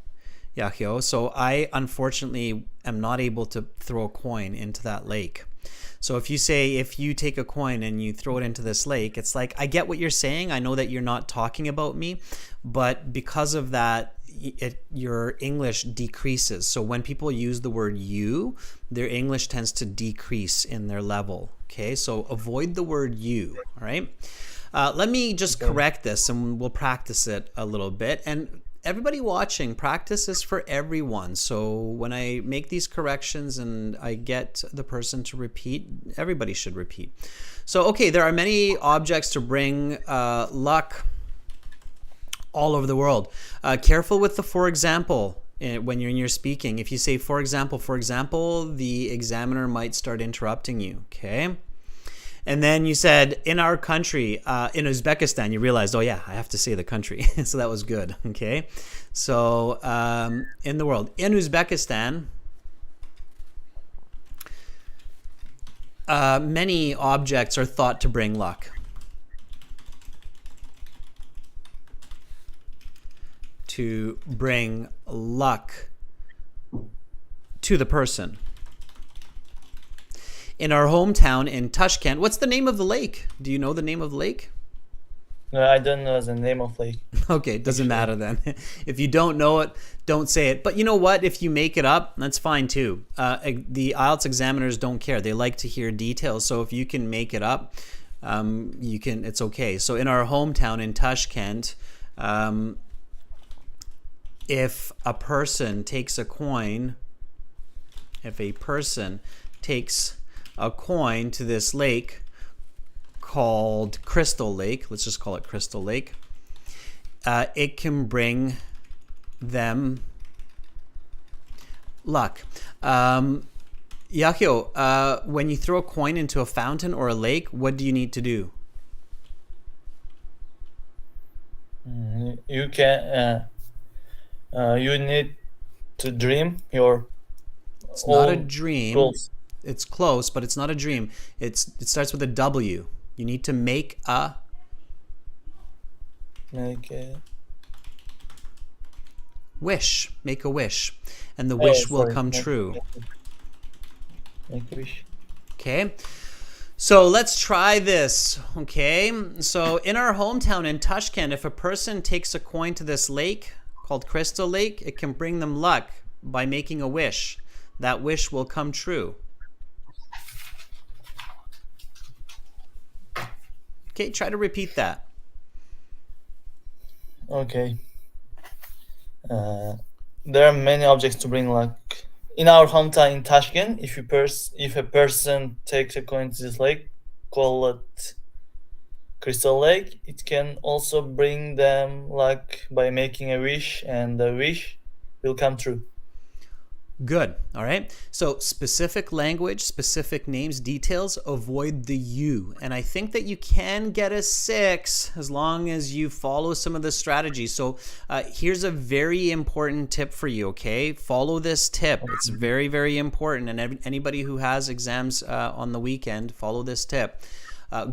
Yahyo, so I unfortunately am not able to throw a coin into that lake. So if you take a coin and you throw it into this lake, it's like, I get what you're saying. I know that you're not talking about me, but because of that, your English decreases. So when people use the word you, their English tends to decrease in their level. Okay, so avoid the word you. All right. Let me just correct this, and we'll practice it a little bit. And everybody watching, practice is for everyone. So when I make these corrections and I get the person to repeat, everybody should repeat. So, okay, there are many objects to bring luck all over the world. Careful with the for example when you're in your speaking. If you say for example, the examiner might start interrupting you. Okay. And then you said in our country, in Uzbekistan, you realized, oh yeah, I have to say the country. So that was good. Okay. So in the world, in Uzbekistan, many objects are thought to bring luck. To bring luck to the person. In our hometown in Tashkent, what's the name of the lake? Do you know the name of the lake? No, I don't know the name of lake. Okay, it doesn't matter then. If you don't know it, don't say it. But you know what? If you make it up, that's fine too. The IELTS examiners don't care. They like to hear details. So if you can make it up, it's okay. So in our hometown in Tashkent, if a person takes a coin to this lake called Crystal Lake, let's just call it Crystal Lake, it can bring them luck. Yahyo, when you throw a coin into a fountain or a lake, what do you need to do? You can. You need to dream your. It's not a dream. Goals. It's close, but it's not a dream. It starts with a W. You need to make a wish. Make a wish, and the wish will come true. Make a wish. Okay. So let's try this. Okay. So in our hometown in Tashkent, if a person takes a coin to this lake called Crystal Lake, it can bring them luck by making a wish. That wish will come true. Okay, try to repeat that. Okay. There are many objects to bring luck. In our hometown in Tashkent, if a person takes a coin to this lake, call it Crystal Lake, it can also bring them luck by making a wish, and the wish will come true. Good. All right. So specific language, specific names, details, avoid the you. And I think that you can get a 6 as long as you follow some of the strategies. So here's a very important tip for you, okay? Follow this tip. It's very, very important. And anybody who has exams on the weekend, follow this tip.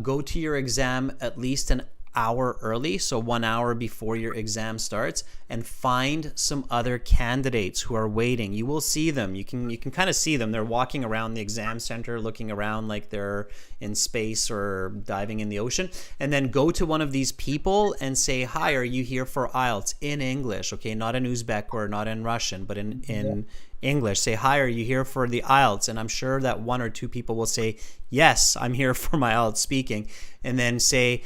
Go to your exam at least an hour early, so 1 hour before your exam starts, and find some other candidates who are waiting. You will see them. You can kind of see them. They're walking around the exam center, looking around like they're in space or diving in the ocean. And then go to one of these people and say, "Hi, are you here for IELTS?" in English, okay? Not in Uzbek or not in Russian, but in English. Say, "Hi, are you here for the IELTS?" And I'm sure that 1 or 2 people will say, "Yes, I'm here for my IELTS speaking." And then say,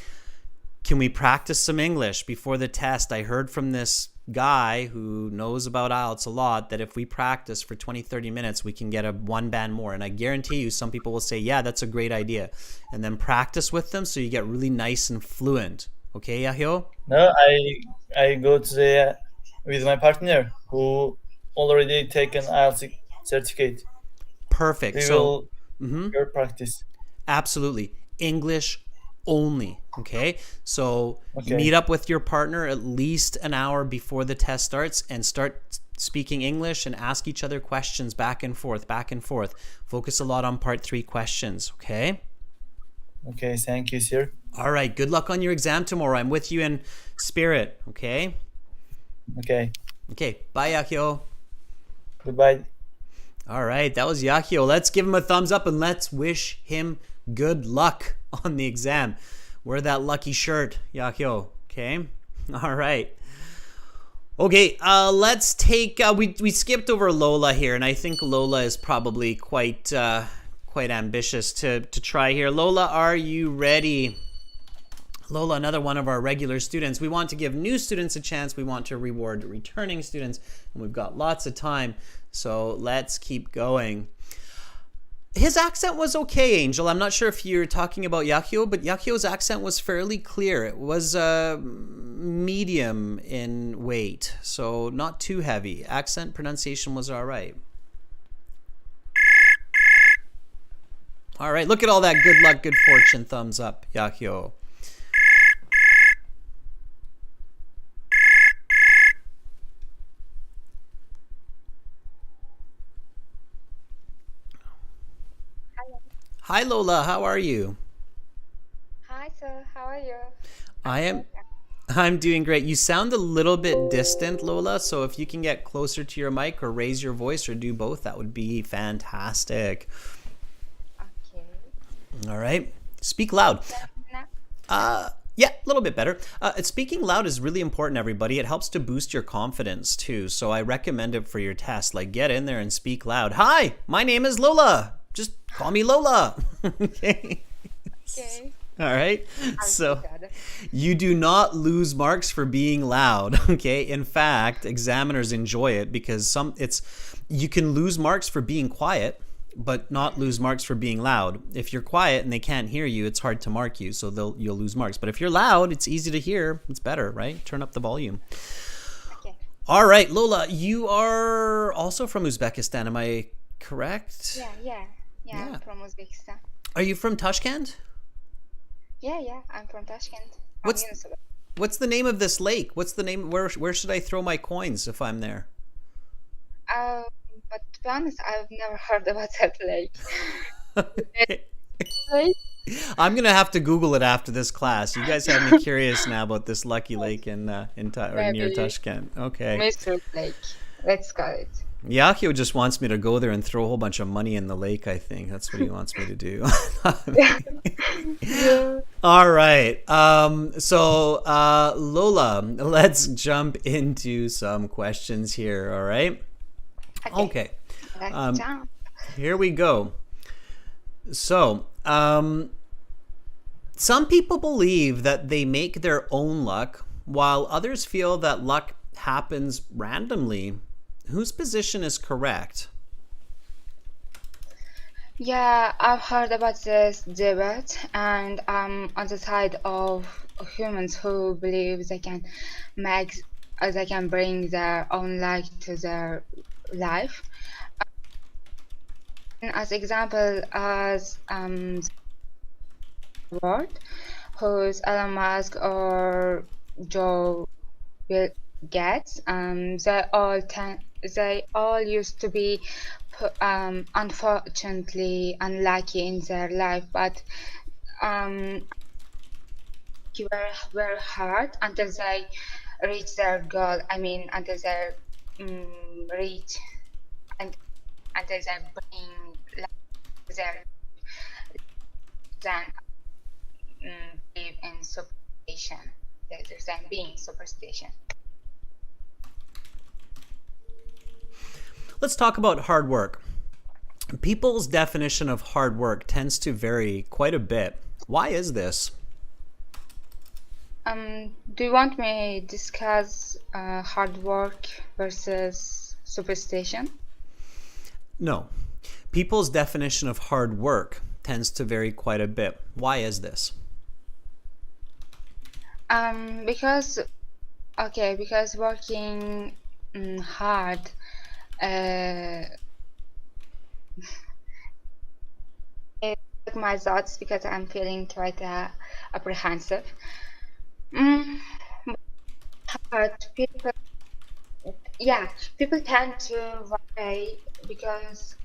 "Can we practice some English before the test? I heard from this guy who knows about IELTS a lot that if we practice for 20-30 minutes, we can get a 1 band more." And I guarantee you some people will say, "Yeah, that's a great idea." And then practice with them so you get really nice and fluent. Okay, Yahyo? No, I go to with my partner who already taken IELTS certificate. Perfect. We So will practice. Absolutely. English only. Okay. So Okay. meet up with your partner at least an hour before the test starts and start speaking English and ask each other questions back and forth, back and forth. Focus a lot on part 3 questions. Okay. Okay, thank you, sir. All right. Good luck on your exam tomorrow. I'm with you in spirit. Okay. Okay, Okay. Bye, Yakio. goodbye. All right, that was Yakio. Let's give him a thumbs up and let's wish him good luck on the exam. Wear that lucky shirt, Yakio. Okay. All right. Okay, let's take. We skipped over Lola here, and I think Lola is probably quite ambitious to try here. Lola, are you ready? Lola, another one of our regular students. We want to give new students a chance. We want to reward returning students, and we've got lots of time. So let's keep going. His accent was okay, Angel. I'm not sure if you're talking about Yakio, but Yakio's accent was fairly clear. It was medium in weight, so not too heavy. Accent pronunciation was all right. All right, look at all that good luck, good fortune. Thumbs up, Yakio. Hi, Lola. How are you? Hi, sir. How are you? I'm doing great. You sound a little bit distant, Lola, so if you can get closer to your mic or raise your voice or do both, that would be fantastic. Okay. All right. Speak loud. Yeah, a little bit better. Speaking loud is really important, everybody. It helps to boost your confidence, too. So I recommend it for your test. Like, get in there and speak loud. Hi, my name is Lola. Just call me Lola. Okay. Okay. All right. So Good. you do not lose marks for being loud. Okay. In fact, examiners enjoy it because you can lose marks for being quiet, but not lose marks for being loud. If you're quiet and they can't hear you, it's hard to mark you, so you'll lose marks. But if you're loud, it's easy to hear. It's better, right? Turn up the volume. Okay. All right, Lola, you are also from Uzbekistan. Am I correct? Yeah. Yeah. I'm from Uzbekistan. Are you from Tashkent? Yeah. I'm from Tashkent. What's- I'm Yunus. What's the name of this lake? What's the name? Where should I throw my coins if I'm there? But to be honest, I've never heard about that lake. Okay. Lake? I'm gonna have to Google it after this class. You guys have me curious now about this lucky lake in or near Maybe. Tashkent. Okay. Mystery Lake. Let's call it. Yakio just wants me to go there and throw a whole bunch of money in the lake. I think that's what he wants me to do. All right. So Lola, let's jump into some questions here. All right. Okay. Let's jump. Here we go. So, some people believe that they make their own luck, while others feel that luck happens randomly. Whose position is correct? Yeah, I've heard about this debate, and I'm on the side of humans who believe they can bring their own luck to their life. As example, as word, who's Elon Musk or Joe Bill Gates, they all used to be unfortunately unlucky in their life, but they were very hard until they reach their goal. I mean, until they reach and until they bring their then believe in superstition. There's then being superstition. Let's talk about hard work. People's definition of hard work tends to vary quite a bit. Why is this? Do you want me to discuss hard work versus superstition? No. People's definition of hard work tends to vary quite a bit. Why is this? Because working hard my thoughts because I'm feeling quite apprehensive. Mm, but people tend to worry because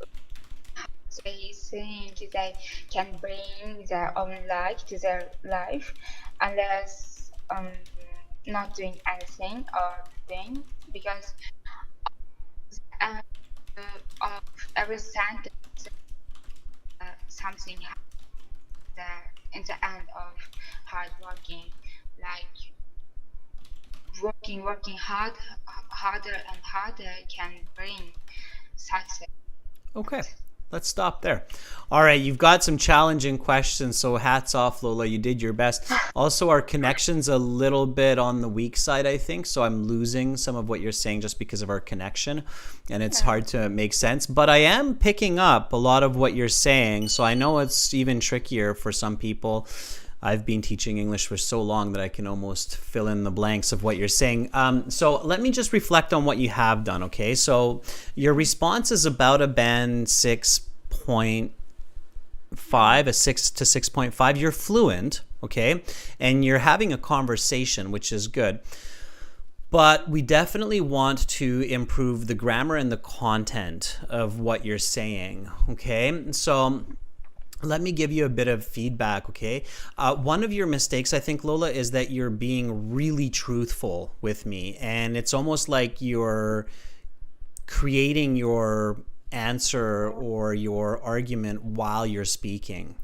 they think they can bring their own life to their life unless not doing anything or doing because uh, of every sentence something in the end of hard working, like working harder and harder can bring success. Okay, let's stop there. All right, you've got some challenging questions, so hats off, Lola. You did your best. Also, our connection's a little bit on the weak side, I think, so I'm losing some of what you're saying just because of our connection, and it's hard to make sense. But I am picking up a lot of what you're saying, so I know it's even trickier for some people. I've been teaching English for so long that I can almost fill in the blanks of what you're saying. So let me just reflect on what you have done, okay? So your response is about a band 6.5, a 6 to 6.5. You're fluent, okay? And you're having a conversation, which is good. But we definitely want to improve the grammar and the content of what you're saying, okay? So let me give you a bit of feedback, okay? One of your mistakes, I think, Lola, is that you're being really truthful with me. And it's almost like you're creating your answer or your argument while you're speaking.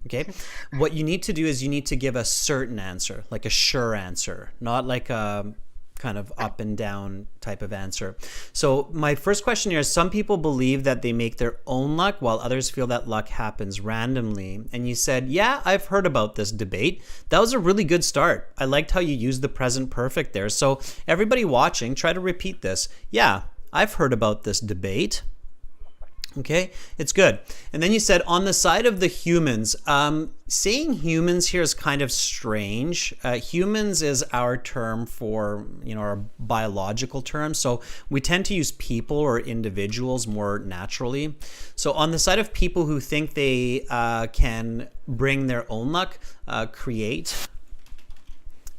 Okay? What you need to do is you need to give a certain answer, like a sure answer, not like a kind of up and down type of answer. So my first question here is, some people believe that they make their own luck while others feel that luck happens randomly. And you said, yeah, I've heard about this debate. That was a really good start. I liked how you used the present perfect there. So everybody watching, try to repeat this. Yeah, I've heard about this debate. Okay, it's good. And then you said, on the side of the humans, saying humans here is kind of strange. Humans is our term for, our biological term. So we tend to use people or individuals more naturally. So on the side of people who think they can bring their own luck, create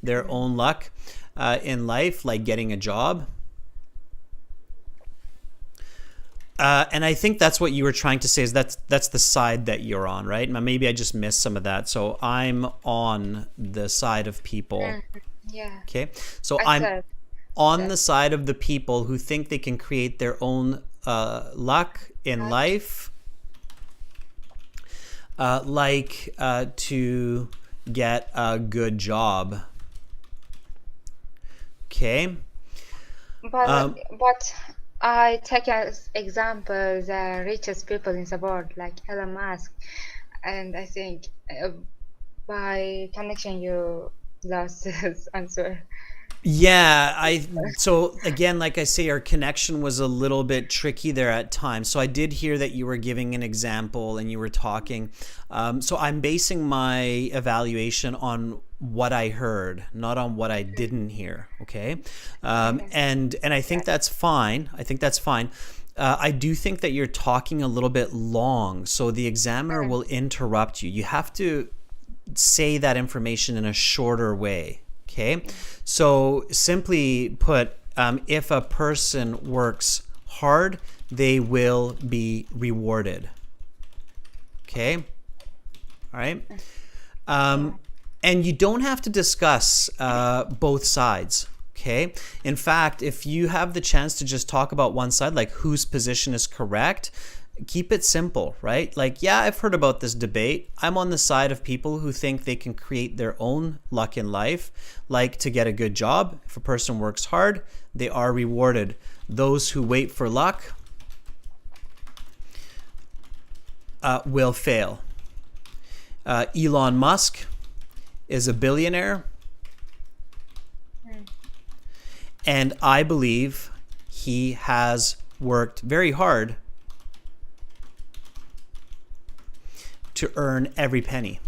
their own luck in life, like getting a job. And I think that's what you were trying to say, is that's the side that you're on, right? Maybe I just missed some of that. So I'm on the side of people. Yeah. Okay. So I'm on the side of the people who think they can create their own luck in life, like to get a good job. Okay. But I take as example the richest people in the world, like Elon Musk, and I think by connection you lost this answer. Yeah, so again, like I say, our connection was a little bit tricky there at times. So I did hear that you were giving an example and you were talking. So I'm basing my evaluation on what I heard, not on what I didn't hear. Okay. And I think that's fine. I think that's fine. I do think that you're talking a little bit long, so the examiner will interrupt you. You have to say that information in a shorter way. Okay. So simply put, if a person works hard, they will be rewarded. Okay. All right. And you don't have to discuss both sides. Okay. In fact, if you have the chance to just talk about one side, like whose position is correct, keep it simple, right? Like, yeah, I've heard about this debate. I'm on the side of people who think they can create their own luck in life, like to get a good job. If a person works hard, they are rewarded. Those who wait for luck will fail. Elon Musk is a billionaire, and I believe he has worked very hard to earn every penny.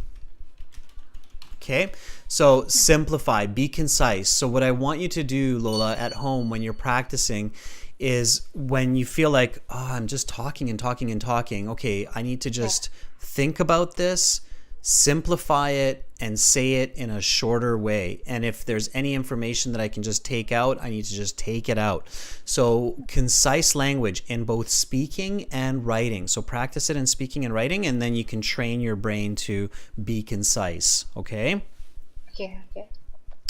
Okay, So simplify, be concise. So what I want you to do, Lola, at home when you're practicing is when you feel like, oh, I'm just talking and talking and talking. Okay, I need to just think about this, simplify it, and say it in a shorter way. And if there's any information that I can just take out, I need to just take it out. So concise language in both speaking and writing. So practice it in speaking and writing, and then you can train your brain to be concise. Okay? Okay.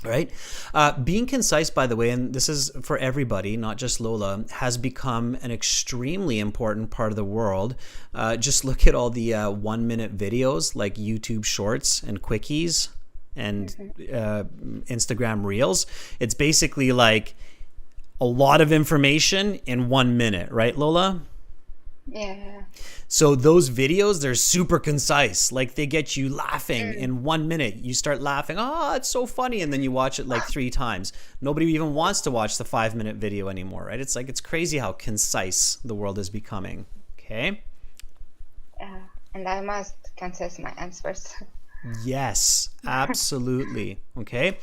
All right. Being concise, by the way, and this is for everybody, not just Lola, has become an extremely important part of the world. Just look at all the 1-minute videos like YouTube Shorts and Quickies and Instagram Reels. It's basically like a lot of information in 1 minute, right, Lola? Yeah. So those videos, they're super concise. Like they get you laughing in 1 minute. You start laughing. Oh, it's so funny. And then you watch it like 3 times. Nobody even wants to watch the 5-minute video anymore, right? It's like, it's crazy how concise the world is becoming. Okay. And I must concise my answers. Yes, absolutely. Okay.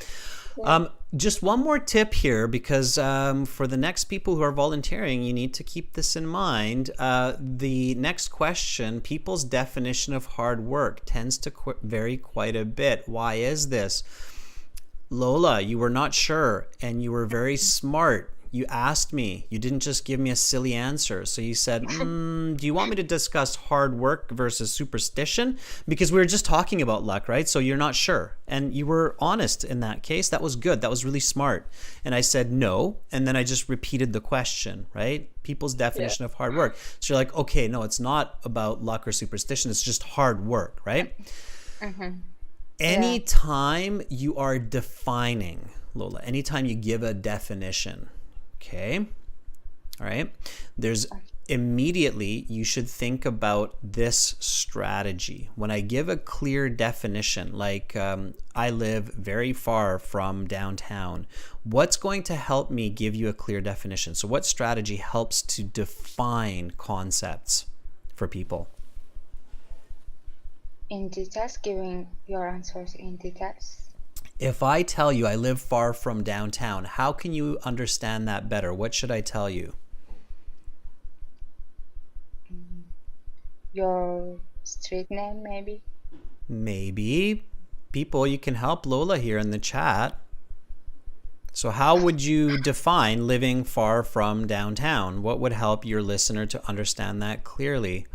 Just one more tip here, because for the next people who are volunteering, you need to keep this in mind. The next question, people's definition of hard work tends to vary quite a bit. Why is this? Lola, you were not sure, and you were very smart. You asked me. You didn't just give me a silly answer. So you said, do you want me to discuss hard work versus superstition? Because we were just talking about luck, right? So you're not sure. And you were honest in that case. That was good. That was really smart. And I said no. And then I just repeated the question, right? People's definition of hard work. So you're like, okay, no, it's not about luck or superstition. It's just hard work, right? Anytime you are defining, Lola, anytime you give a definition, okay, all right, there's immediately you should think about this strategy. When I give a clear definition, like I live very far from downtown, what's going to help me give you a clear definition? So what strategy helps to define concepts for people? In details, giving your answers in details. If I tell you I live far from downtown, how can you understand that better? What should I tell you? Your street name, maybe? Maybe. People, you can help Lola here in the chat. So how would you define living far from downtown? What would help your listener to understand that clearly?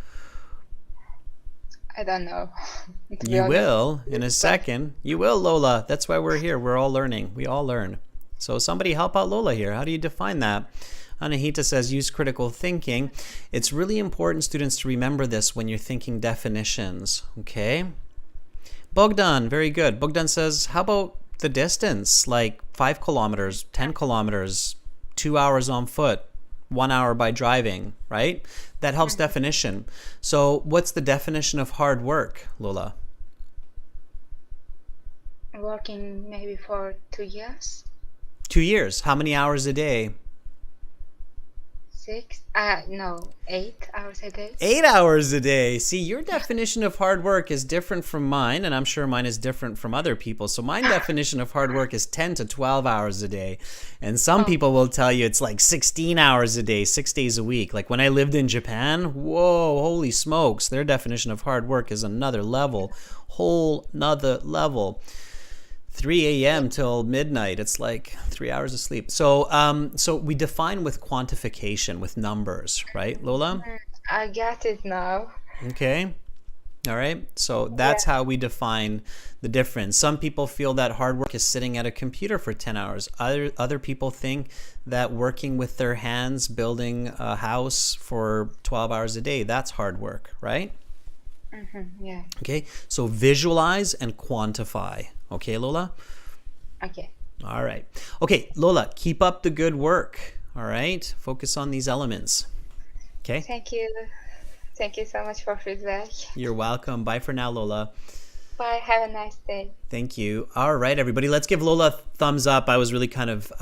I don't know. You will in a second. You will, Lola. That's why we're here. We're all learning. We all learn. So somebody help out Lola here. How do you define that? Anahita says use critical thinking. It's really important, students, to remember this when you're thinking definitions. Okay. Bogdan, very good. Bogdan says, how about the distance? Like 5 kilometers, 10 kilometers, 2 hours on foot, 1 hour by driving, right? That helps definition. So what's the definition of hard work, Lola? Working maybe for 2 years. 2 years. How many hours a day? 6? No, 8 hours a day. 8 hours a day. See, your definition of hard work is different from mine, and I'm sure mine is different from other people. So my definition of hard work is 10 to 12 hours a day. And some people will tell you it's like 16 hours a day, 6 days a week. Like when I lived in Japan, whoa, holy smokes. Their definition of hard work is another level, whole nother level. 3 a.m. till midnight. It's like 3 hours of sleep. So so we define with quantification, with numbers, right, Lola? I get it now. Okay. All right. So that's how we define the difference. Some people feel that hard work is sitting at a computer for 10 hours. Other people think that working with their hands, building a house for 12 hours a day, that's hard work, right? Yeah. Okay. So visualize and quantify. Okay, Lola? Okay. All right. Okay, Lola, keep up the good work. All right. Focus on these elements. Okay. Thank you. Thank you so much for feedback. You're welcome. Bye for now, Lola. Bye. Have a nice day. Thank you. All right, everybody. Let's give Lola a thumbs up. I was really kind of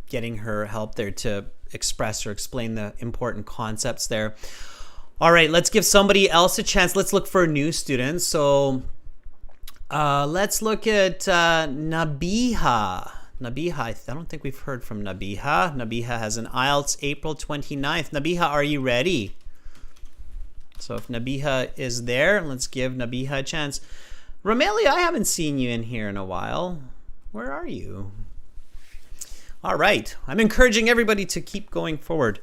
getting her help there to express or explain the important concepts there. All right, let's give somebody else a chance. Let's look for new students. So Let's look at Nabiha. Nabiha, I don't think we've heard from Nabiha. Nabiha has an IELTS April 29th. Nabiha, are you ready? So if Nabiha is there, let's give Nabiha a chance. Romelia, I haven't seen you in here in a while. Where are you? All right. I'm encouraging everybody to keep going forward.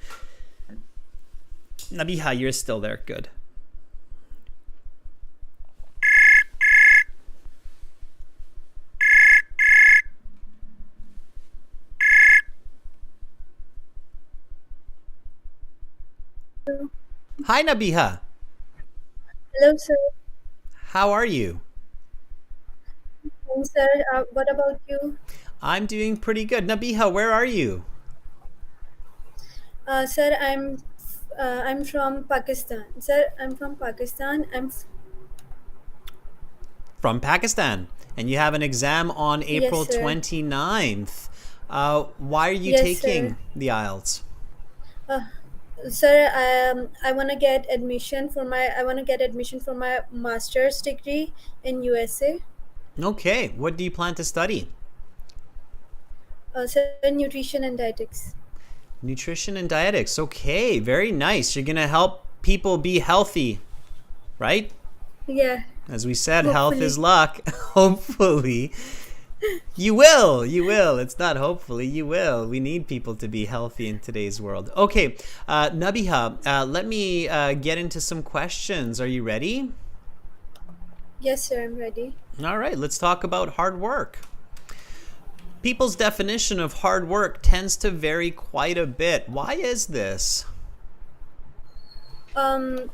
Nabiha, you're still there. Good. Hi, Nabiha. Hello, sir. How are you? Thanks, sir. What about you? I'm doing pretty good. Nabiha, where are you? Sir, I'm from Pakistan. Sir, I'm from Pakistan. From Pakistan. And you have an exam on April Yes, sir. 29th. Why are you Yes, taking sir. the IELTS? Sir, I wanna get admission for my master's degree in USA. Okay. What do you plan to study? Sir, nutrition and dietetics. Nutrition and dietetics. Okay. Very nice. You're going to help people be healthy, right? Yeah. As we said, health Hopefully. is luck. Hopefully. You will. You will. It's not hopefully. You will. We need people to be healthy in today's world. Okay. Nabiha, let me get into some questions. Are you ready? Yes, sir. I'm ready. All right. Let's talk about hard work. People's definition of hard work tends to vary quite a bit. Why is this?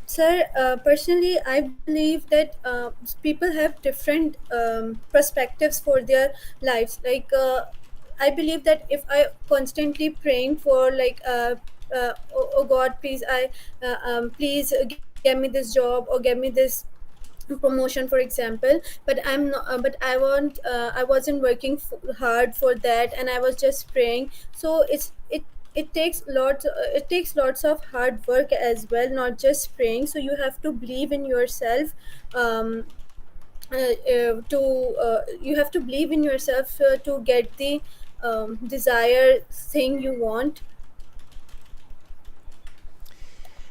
Sir, personally, I believe that people have different perspectives for their lives. Like, I believe that if I constantly praying for oh God, please, please get me this job or get me this promotion, for example, but I'm not but I wasn't working hard for that, and I was just praying. So it takes lots of hard work as well, not just praying. So you have to believe in yourself, you have to believe in yourself to get the desired thing you want.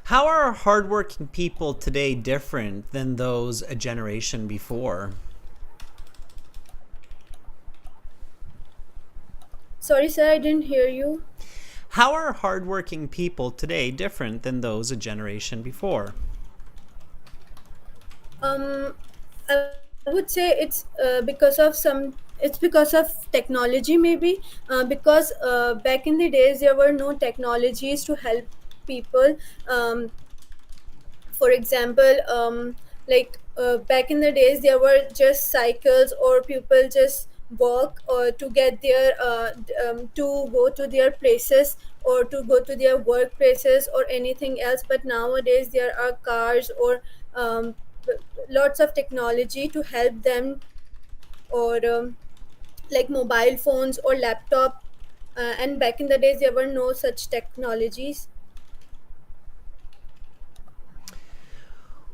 How are hardworking people today different than those a generation before? Sorry, sir, I didn't hear you. How are hardworking people today different than those a generation before? I would say it's because of technology, maybe, because back in the days there were no technologies to help people. For example, back in the days there were just cycles, or people just walk or to get their to go to their places or to go to their workplaces or anything else. But nowadays there are cars or um, lots of technology to help them, or like mobile phones or laptop, and back in the days there were no such technologies.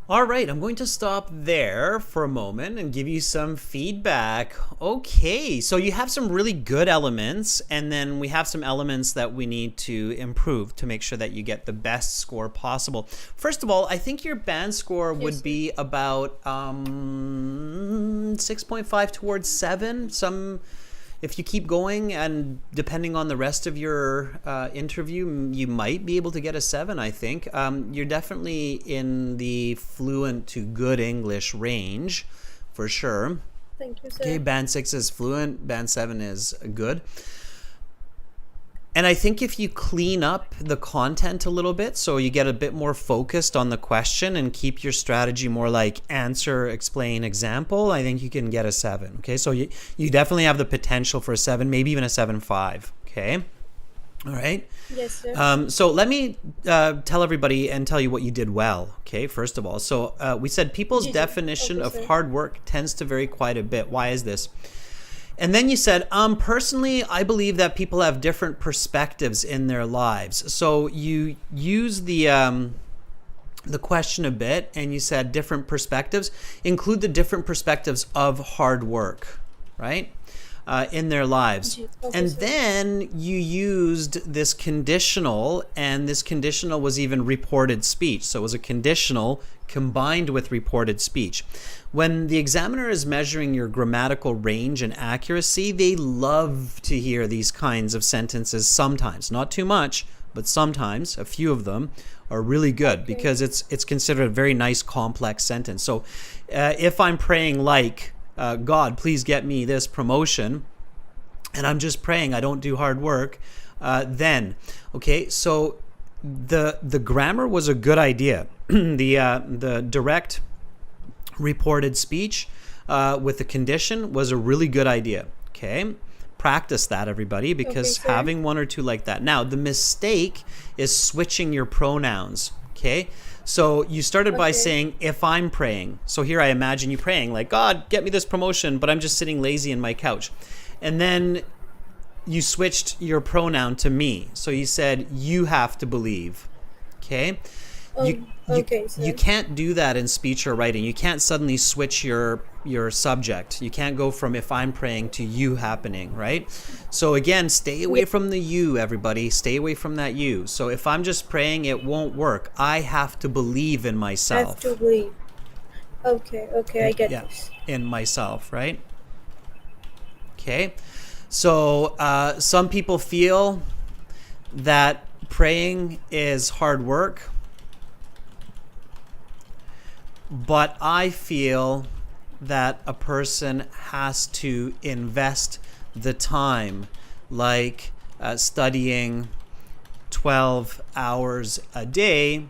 All right, I'm going to stop there for a moment and give you some feedback. Okay, so you have some really good elements, and then we have some elements that we need to improve to make sure that you get the best score possible. First of all, I think your band score would be about 6.5 towards 7. If you keep going, and depending on the rest of your interview, you might be able to get a 7, I think. You're definitely in the fluent to good English range, for sure. Thank you, sir. Okay, band 6 is fluent, band 7 is good. And I think if you clean up the content a little bit, so you get a bit more focused on the question and keep your strategy more like answer, explain, example, I think you can get a 7. Okay, so you definitely have the potential for a 7, maybe even a 7.5. Okay, all right. Yes, sir. So let me tell everybody and tell you what you did well. Okay, first of all, so we said people's definition Okay, of sir. hard work tends to vary quite a bit. Why is this? And then you said, personally, I believe that people have different perspectives in their lives. So you use the the question a bit, and you said different perspectives. Include the different perspectives of hard work, right? In their lives. Okay, And sir. then you used this conditional, and this conditional was even reported speech. So it was a conditional combined with reported speech. When the examiner is measuring your grammatical range and accuracy, they love to hear these kinds of sentences sometimes. Not too much, but sometimes, a few of them are really good because it's considered a very nice complex sentence. So if I'm praying like, God, please get me this promotion, and I'm just praying I don't do hard work, then, okay, so the grammar was a good idea. The direct reported speech with the condition was a really good idea, okay? Practice that, everybody, because sir. having one or two like that. Now, the mistake is switching your pronouns, okay? So you started by saying, if I'm praying. So here I imagine you praying like, God, get me this promotion, but I'm just sitting lazy in my couch. And then you switched your pronoun to me. So you said, you have to believe, okay? You can't do that in speech or writing. You can't suddenly switch your subject. You can't go from if I'm praying to you happening, right? So again, stay away from the you, everybody. Stay away from that you. So if I'm just praying, it won't work. I have to believe in myself. Have to believe. Okay, I get this. In myself, right? Okay. So some people feel that praying is hard work. But I feel that a person has to invest the time, like studying 12 hours a day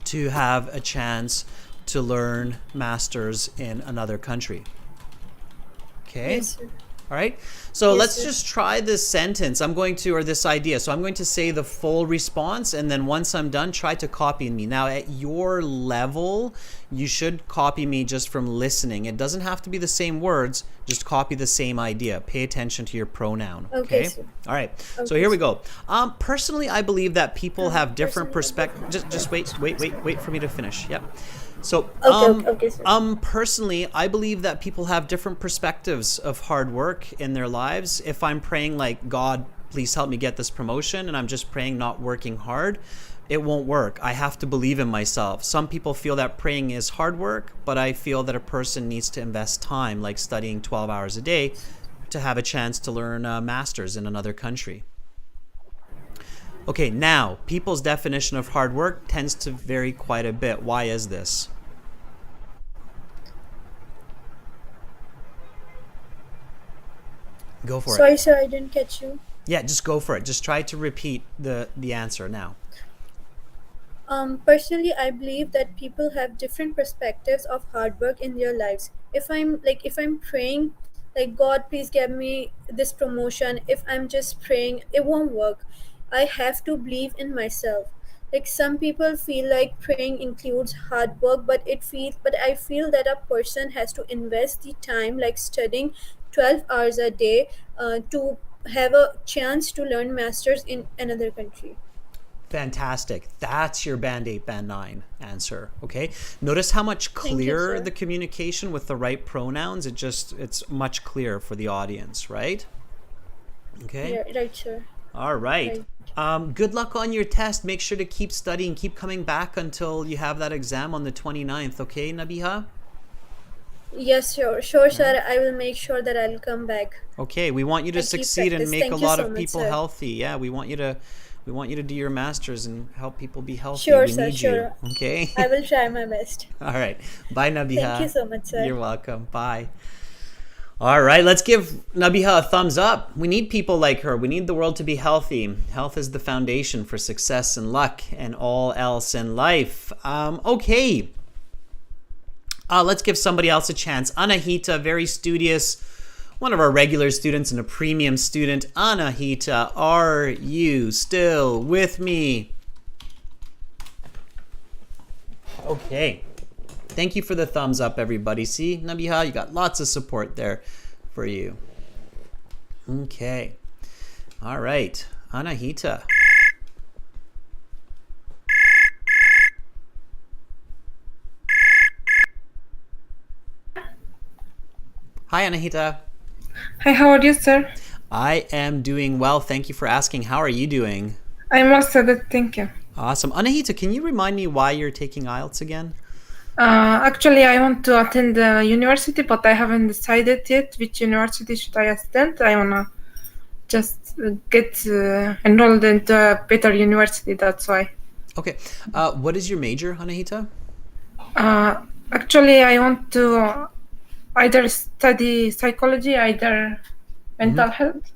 to have a chance to learn masters in another country. Okay? Yes, sir. All right. So Yes, let's sir. just try this sentence. Or this idea. So I'm going to say the full response, and then once I'm done, try to copy me. Now, at your level, you should copy me just from listening. It doesn't have to be the same words. Just copy the same idea. Pay attention to your pronoun. Okay, sir. All right. So Okay, here we go. Personally, I believe that people have different personally, perspectives. Just wait for me to finish. Yep. So, Okay, sir. personally, I believe that people have different perspectives of hard work in their lives. If I'm praying like, God, please help me get this promotion, and I'm just praying not working hard, it won't work. I have to believe in myself. Some people feel that praying is hard work, but I feel that a person needs to invest time, like studying 12 hours a day, to have a chance to learn a master's in another country. Okay, now, people's definition of hard work tends to vary quite a bit. Why is this? Go for it. Sorry, sir, I didn't catch you. Yeah, just go for it. Just try to repeat the answer now. Personally, I believe that people have different perspectives of hard work in their lives. If I'm praying, like, God, please give me this promotion. If I'm just praying, it won't work. I have to believe in myself. Like, some people feel like praying includes hard work, but I feel that a person has to invest the time, like studying 12 hours a day, to have a chance to learn masters in another country. Fantastic. That's your Band 8, Band 9 answer. Okay. Notice how much clearer sir. the communication with the right pronouns. It's much clearer for the audience, right? Okay. Yeah, right, sir. All right. Good luck on your test. Make sure to keep studying, keep coming back until you have that exam on the 29th. Okay, Nabiha? Yes, sure, sir. I will make sure that I'll come back. Okay, we want you to And keep succeed and practice. make Thank a you lot so of much, people sir. healthy. Yeah, we want you to do your masters and help people be healthy. Sure, we sir, need sure. you. Okay. I will try my best. All right. Bye, Nabiha. Thank you so much, sir. You're welcome. Bye. All right, let's give Nabiha a thumbs up. We need people like her. We need the world to be healthy. Health is the foundation for success and luck and all else in life. Okay. Let's give somebody else a chance. Anahita, very studious, one of our regular students and a premium student. Anahita, are you still with me? Okay. Thank you for the thumbs up, everybody. See, Nabiha, you got lots of support there for you. Okay. All right. Anahita. Hi, Anahita. Hi, how are you, sir? I am doing well. Thank you for asking. How are you doing? I'm also good, thank you. Awesome. Anahita, can you remind me why you're taking IELTS again? Actually, I want to attend the university, but I haven't decided yet which university should I attend. I wanna just get enrolled into a better university. That's why. Okay. What is your major, Anahita? Actually, I want to either study psychology, either mental health.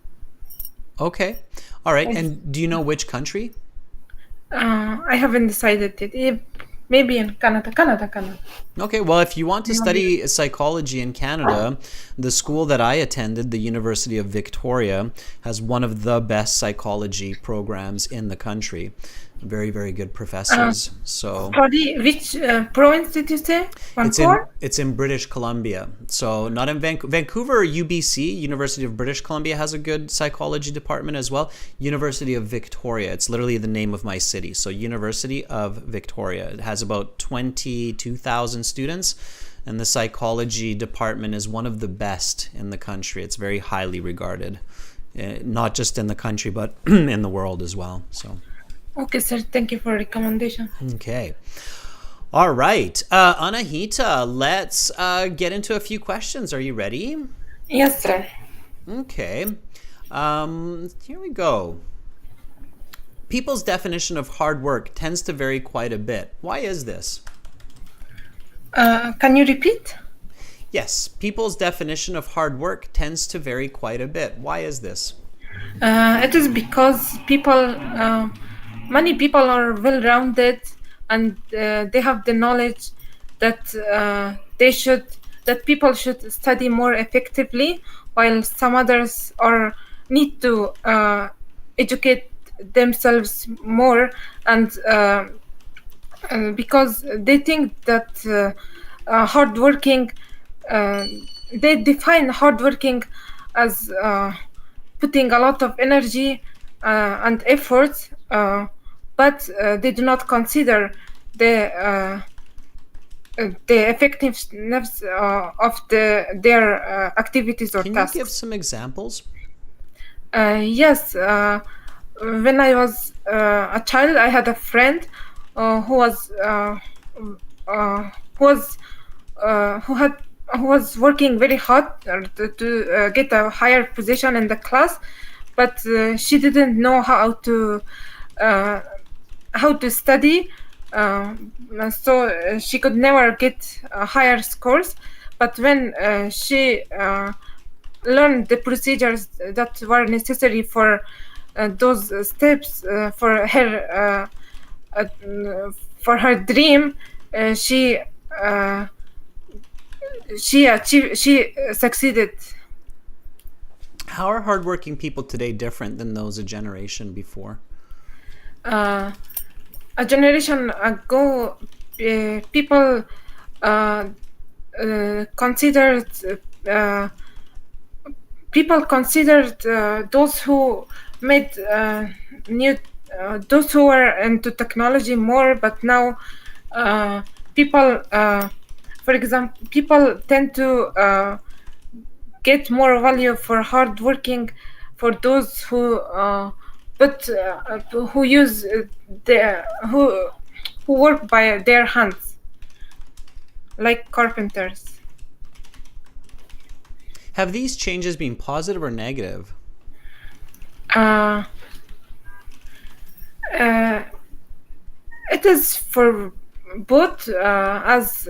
Okay. All right. Yes. And do you know which country? I haven't decided yet. Maybe in Canada. Okay, well, if you want to study psychology in Canada, the school that I attended, the University of Victoria, has one of the best psychology programs in the country. Very, very good professors. So Sorry, which province did you say? it's in British Columbia. So not in Vancouver, UBC, University of British Columbia, has a good psychology department as well. University of Victoria, it's literally the name of my city. So University of Victoria, it has about 22,000 students, and the psychology department is one of the best in the country. It's very highly regarded, not just in the country, but in the world as well. So. Okay, sir. Thank you for recommendation. Okay. All right. Anahita, let's get into a few questions. Are you ready? Yes, sir. Okay. Here we go. People's definition of hard work tends to vary quite a bit. Why is this? Can you repeat? Yes, people's definition of hard work tends to vary quite a bit. Why is this? It is because many people are well-rounded, and they have the knowledge that that people should study more effectively, while some others need to educate themselves more, and because they think that hardworking, they define hardworking as putting a lot of energy and effort, but they do not consider the effectiveness of their activities or Can tasks. you give some examples? Yes. When I was a child, I had a friend who was working very hard to get a higher position in the class, but she didn't know how to study, so she could never get higher scores. But when she learned the procedures that were necessary for those steps for her dream, she succeeded. How are hardworking people today different than those a generation before? A generation ago, people considered those who made those who were into technology more, but now people, for example, people tend to get more value for hardworking, for those who use who work by their hands, like carpenters. Have these changes been positive or negative? It is for both, as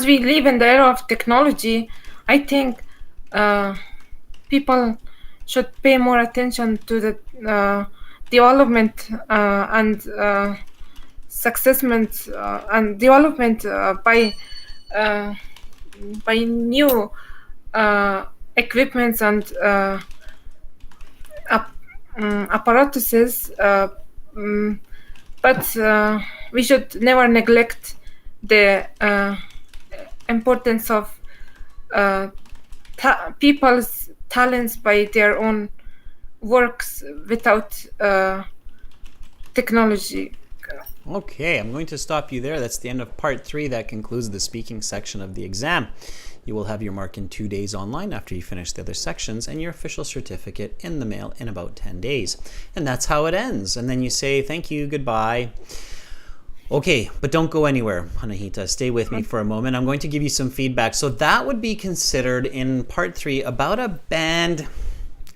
we live in the era of technology. I think people should pay more attention to the development and successment and development by new equipments and apparatuses, but we should never neglect the importance of people's talents by their own works without technology. Okay, I'm going to stop you there. That's the end of part 3. That concludes the speaking section of the exam. You will have your mark in 2 days online after you finish the other sections, and your official certificate in the mail in about 10 days. And that's how it ends. And then you say thank you, goodbye. Okay, but don't go anywhere, Anahita. Stay with me for a moment. I'm going to give you some feedback. So that would be considered in part 3 about a band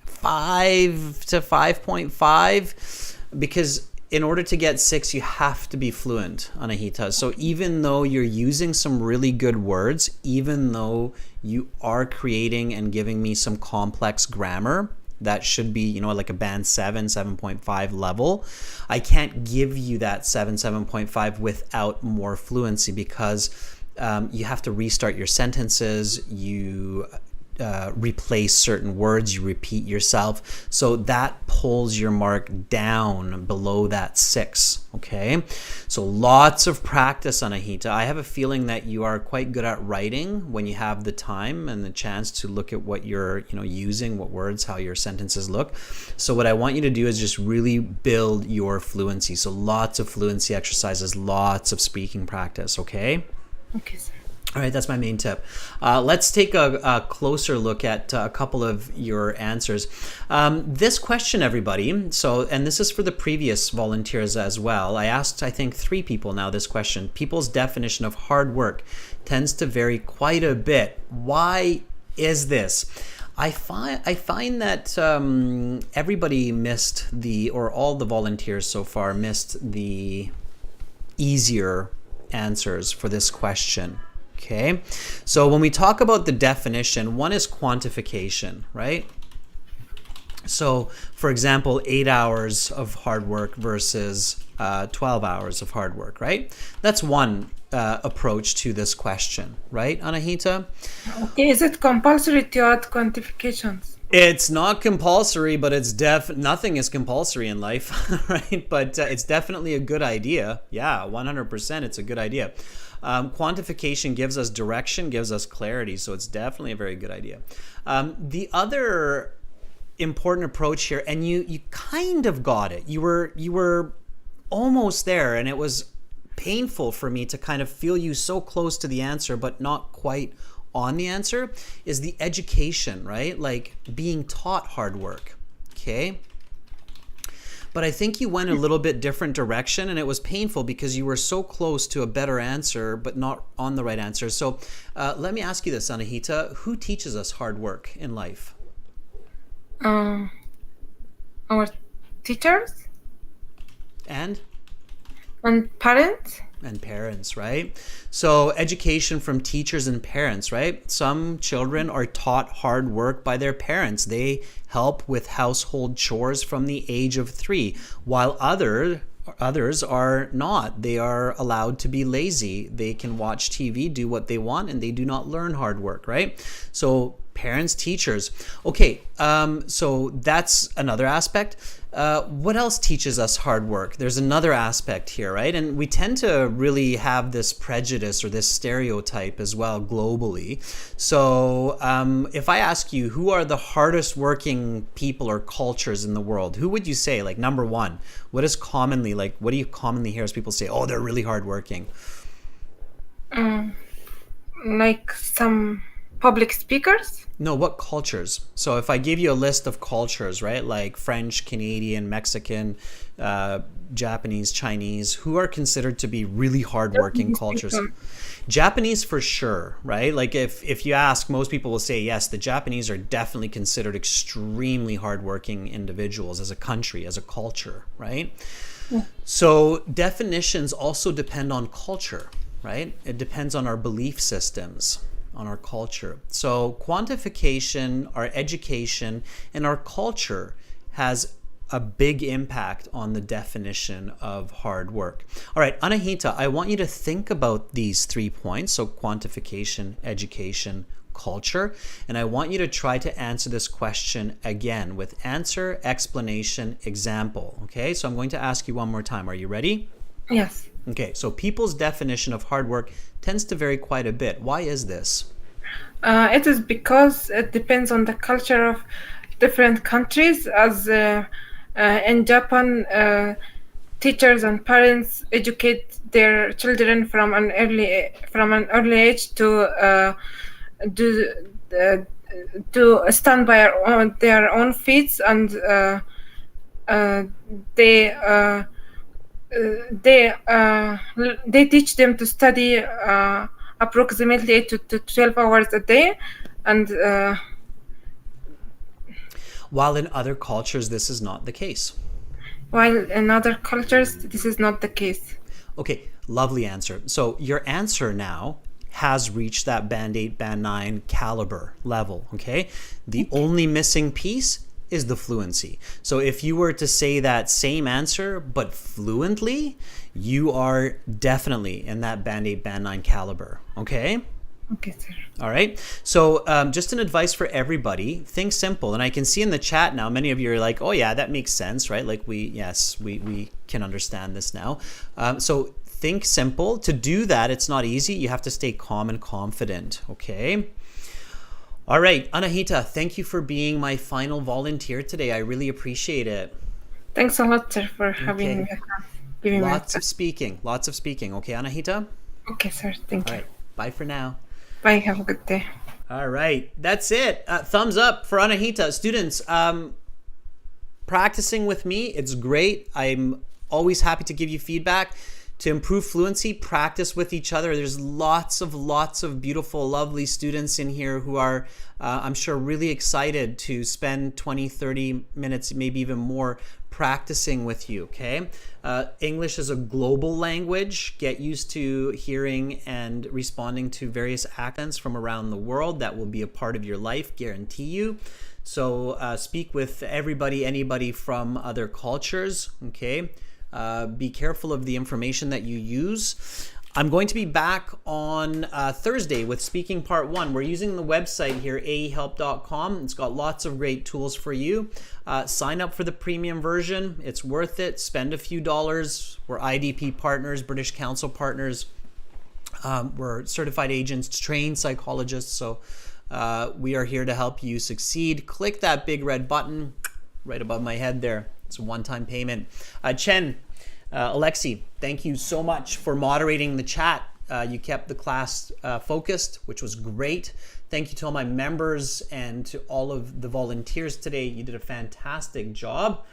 5 to 5.5, because in order to get 6, you have to be fluent, Anahita. So even though you're using some really good words, even though you are creating and giving me some complex grammar, that should be, like a band 7, 7.5 level, I can't give you that 7, 7.5 without more fluency, because you have to restart your sentences, you replace certain words, you repeat yourself. So that pulls your mark down below that 6. Okay, so lots of practice, Anahita. I have a feeling that you are quite good at writing when you have the time and the chance to look at what you're using, what words, how your sentences look. So what I want you to do is just really build your fluency. So lots of fluency exercises, lots of speaking practice. Okay. Okay, sir. All right, that's my main tip. Let's take a closer look at a couple of your answers. This question, everybody, and this is for the previous volunteers as well. I asked, I think, 3 people now this question. People's definition of hard work tends to vary quite a bit. Why is this? I find that everybody missed or all the volunteers so far missed the easier answers for this question. Okay, so when we talk about the definition, one is quantification, right? So, for example, 8 hours of hard work versus 12 hours of hard work, right? That's one approach to this question, right, Anahita? Okay, is it compulsory to add quantifications? It's not compulsory, but it's nothing is compulsory in life, right? But it's definitely a good idea. Yeah, 100%, it's a good idea. Quantification gives us direction, gives us clarity, so it's definitely a very good idea. The other important approach here, and you kind of got it. You were almost there, and it was painful for me to kind of feel you so close to the answer, but not quite on the answer, is the education, right? Like being taught hard work, okay? But I think you went a little bit different direction, and it was painful because you were so close to a better answer, but not on the right answer. So let me ask you this, Anahita. Who teaches us hard work in life? Our teachers And parents. And parents, right? So education from teachers and parents, right? Some children are taught hard work by their parents. They help with household chores from the age of 3, while others are not. They are allowed to be lazy. They can watch TV, do what they want, and they do not learn hard work, right? So parents, teachers. Okay, so that's another aspect. What else teaches us hard work? There's another aspect here, right? And we tend to really have this prejudice or this stereotype as well globally. So if I ask you, who are the hardest working people or cultures in the world? Who would you say, like, number 1? What do you commonly hear as people say, oh, they're really hardworking? Like some public speakers? No, what cultures? So if I give you a list of cultures, right, like French, Canadian, Mexican, Japanese, Chinese, who are considered to be really hardworking cultures? Japanese for sure, right? Like if you ask, most people will say yes, the Japanese are definitely considered extremely hardworking individuals as a country, as a culture, right? Yeah. So definitions also depend on culture, right? It depends on our belief systems, on our culture. So quantification, our education, and our culture has a big impact on the definition of hard work. All right, Anahita, I want you to think about these 3 points. So quantification, education, culture. And I want you to try to answer this question again with answer, explanation, example. Okay, so I'm going to ask you one more time. Are you ready? Yes. Okay, so people's definition of hard work tends to vary quite a bit. Why is this? It is because it depends on the culture of different countries. As in Japan, teachers and parents educate their children from an early age do to stand by their own feet, and they they teach them to study approximately 8 to 12 hours a day, and While in other cultures, this is not the case. while in other cultures, this is not the case. Okay, lovely answer. So your answer now has reached that Band 8, Band 9 caliber level, okay? The only missing piece is the fluency. So if you were to say that same answer, but fluently, you are definitely in that Band 8, Band 9 caliber, okay? Okay, sir. All right. So just an advice for everybody, think simple. And I can see in the chat now, many of you are like, oh yeah, that makes sense, right? Like we can understand this now. So think simple. To do that, it's not easy. You have to stay calm and confident, okay? All right, Anahita, thank you for being my final volunteer today. I really appreciate it. Thanks a lot, sir, for having me. Giving me Lots of speaking. Okay, Anahita? Okay, sir. Thank All you. right, bye for now. Bye. Have a good day. All right, that's it. Thumbs up for Anahita. Students, practicing with me, it's great. I'm always happy to give you feedback. To improve fluency, practice with each other. There's lots of beautiful, lovely students in here who are, I'm sure, really excited to spend 20, 30 minutes, maybe even more, practicing with you, okay? English is a global language. Get used to hearing and responding to various accents from around the world. That will be a part of your life, guarantee you. So speak with everybody, anybody from other cultures, okay? Be careful of the information that you use. I'm going to be back on Thursday with Speaking Part 1. We're using the website here, aehelp.com. It's got lots of great tools for you. Sign up for the premium version. It's worth it. Spend a few dollars. We're IDP partners, British Council partners. We're certified agents, trained psychologists. So we are here to help you succeed. Click that big red button right above my head there. It's a one-time payment. Chen, Alexi, thank you so much for moderating the chat. You kept the class focused, which was great. Thank you to all my members and to all of the volunteers today. You did a fantastic job.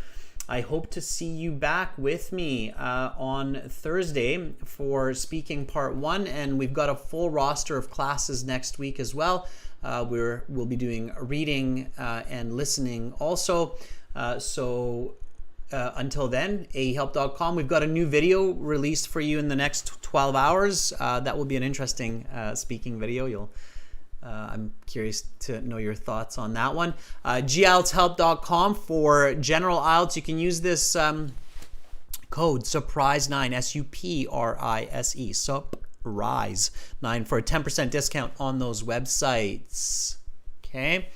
I hope to see you back with me on Thursday for Speaking Part 1, and we've got a full roster of classes next week as well. We'll be doing reading and listening also. Until then, aehelp.com. We've got a new video released for you in the next 12 hours. That will be an interesting speaking video. I'm curious to know your thoughts on that one. gieltshelp.com for general IELTS. You can use this code SURPRISE9, SUPRISE, SUPRISE9 for a 10% discount on those websites. Okay.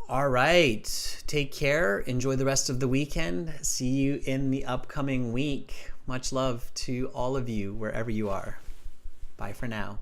All right. Take care. Enjoy the rest of the weekend. See you in the upcoming week. Much love to all of you wherever you are. Bye for now.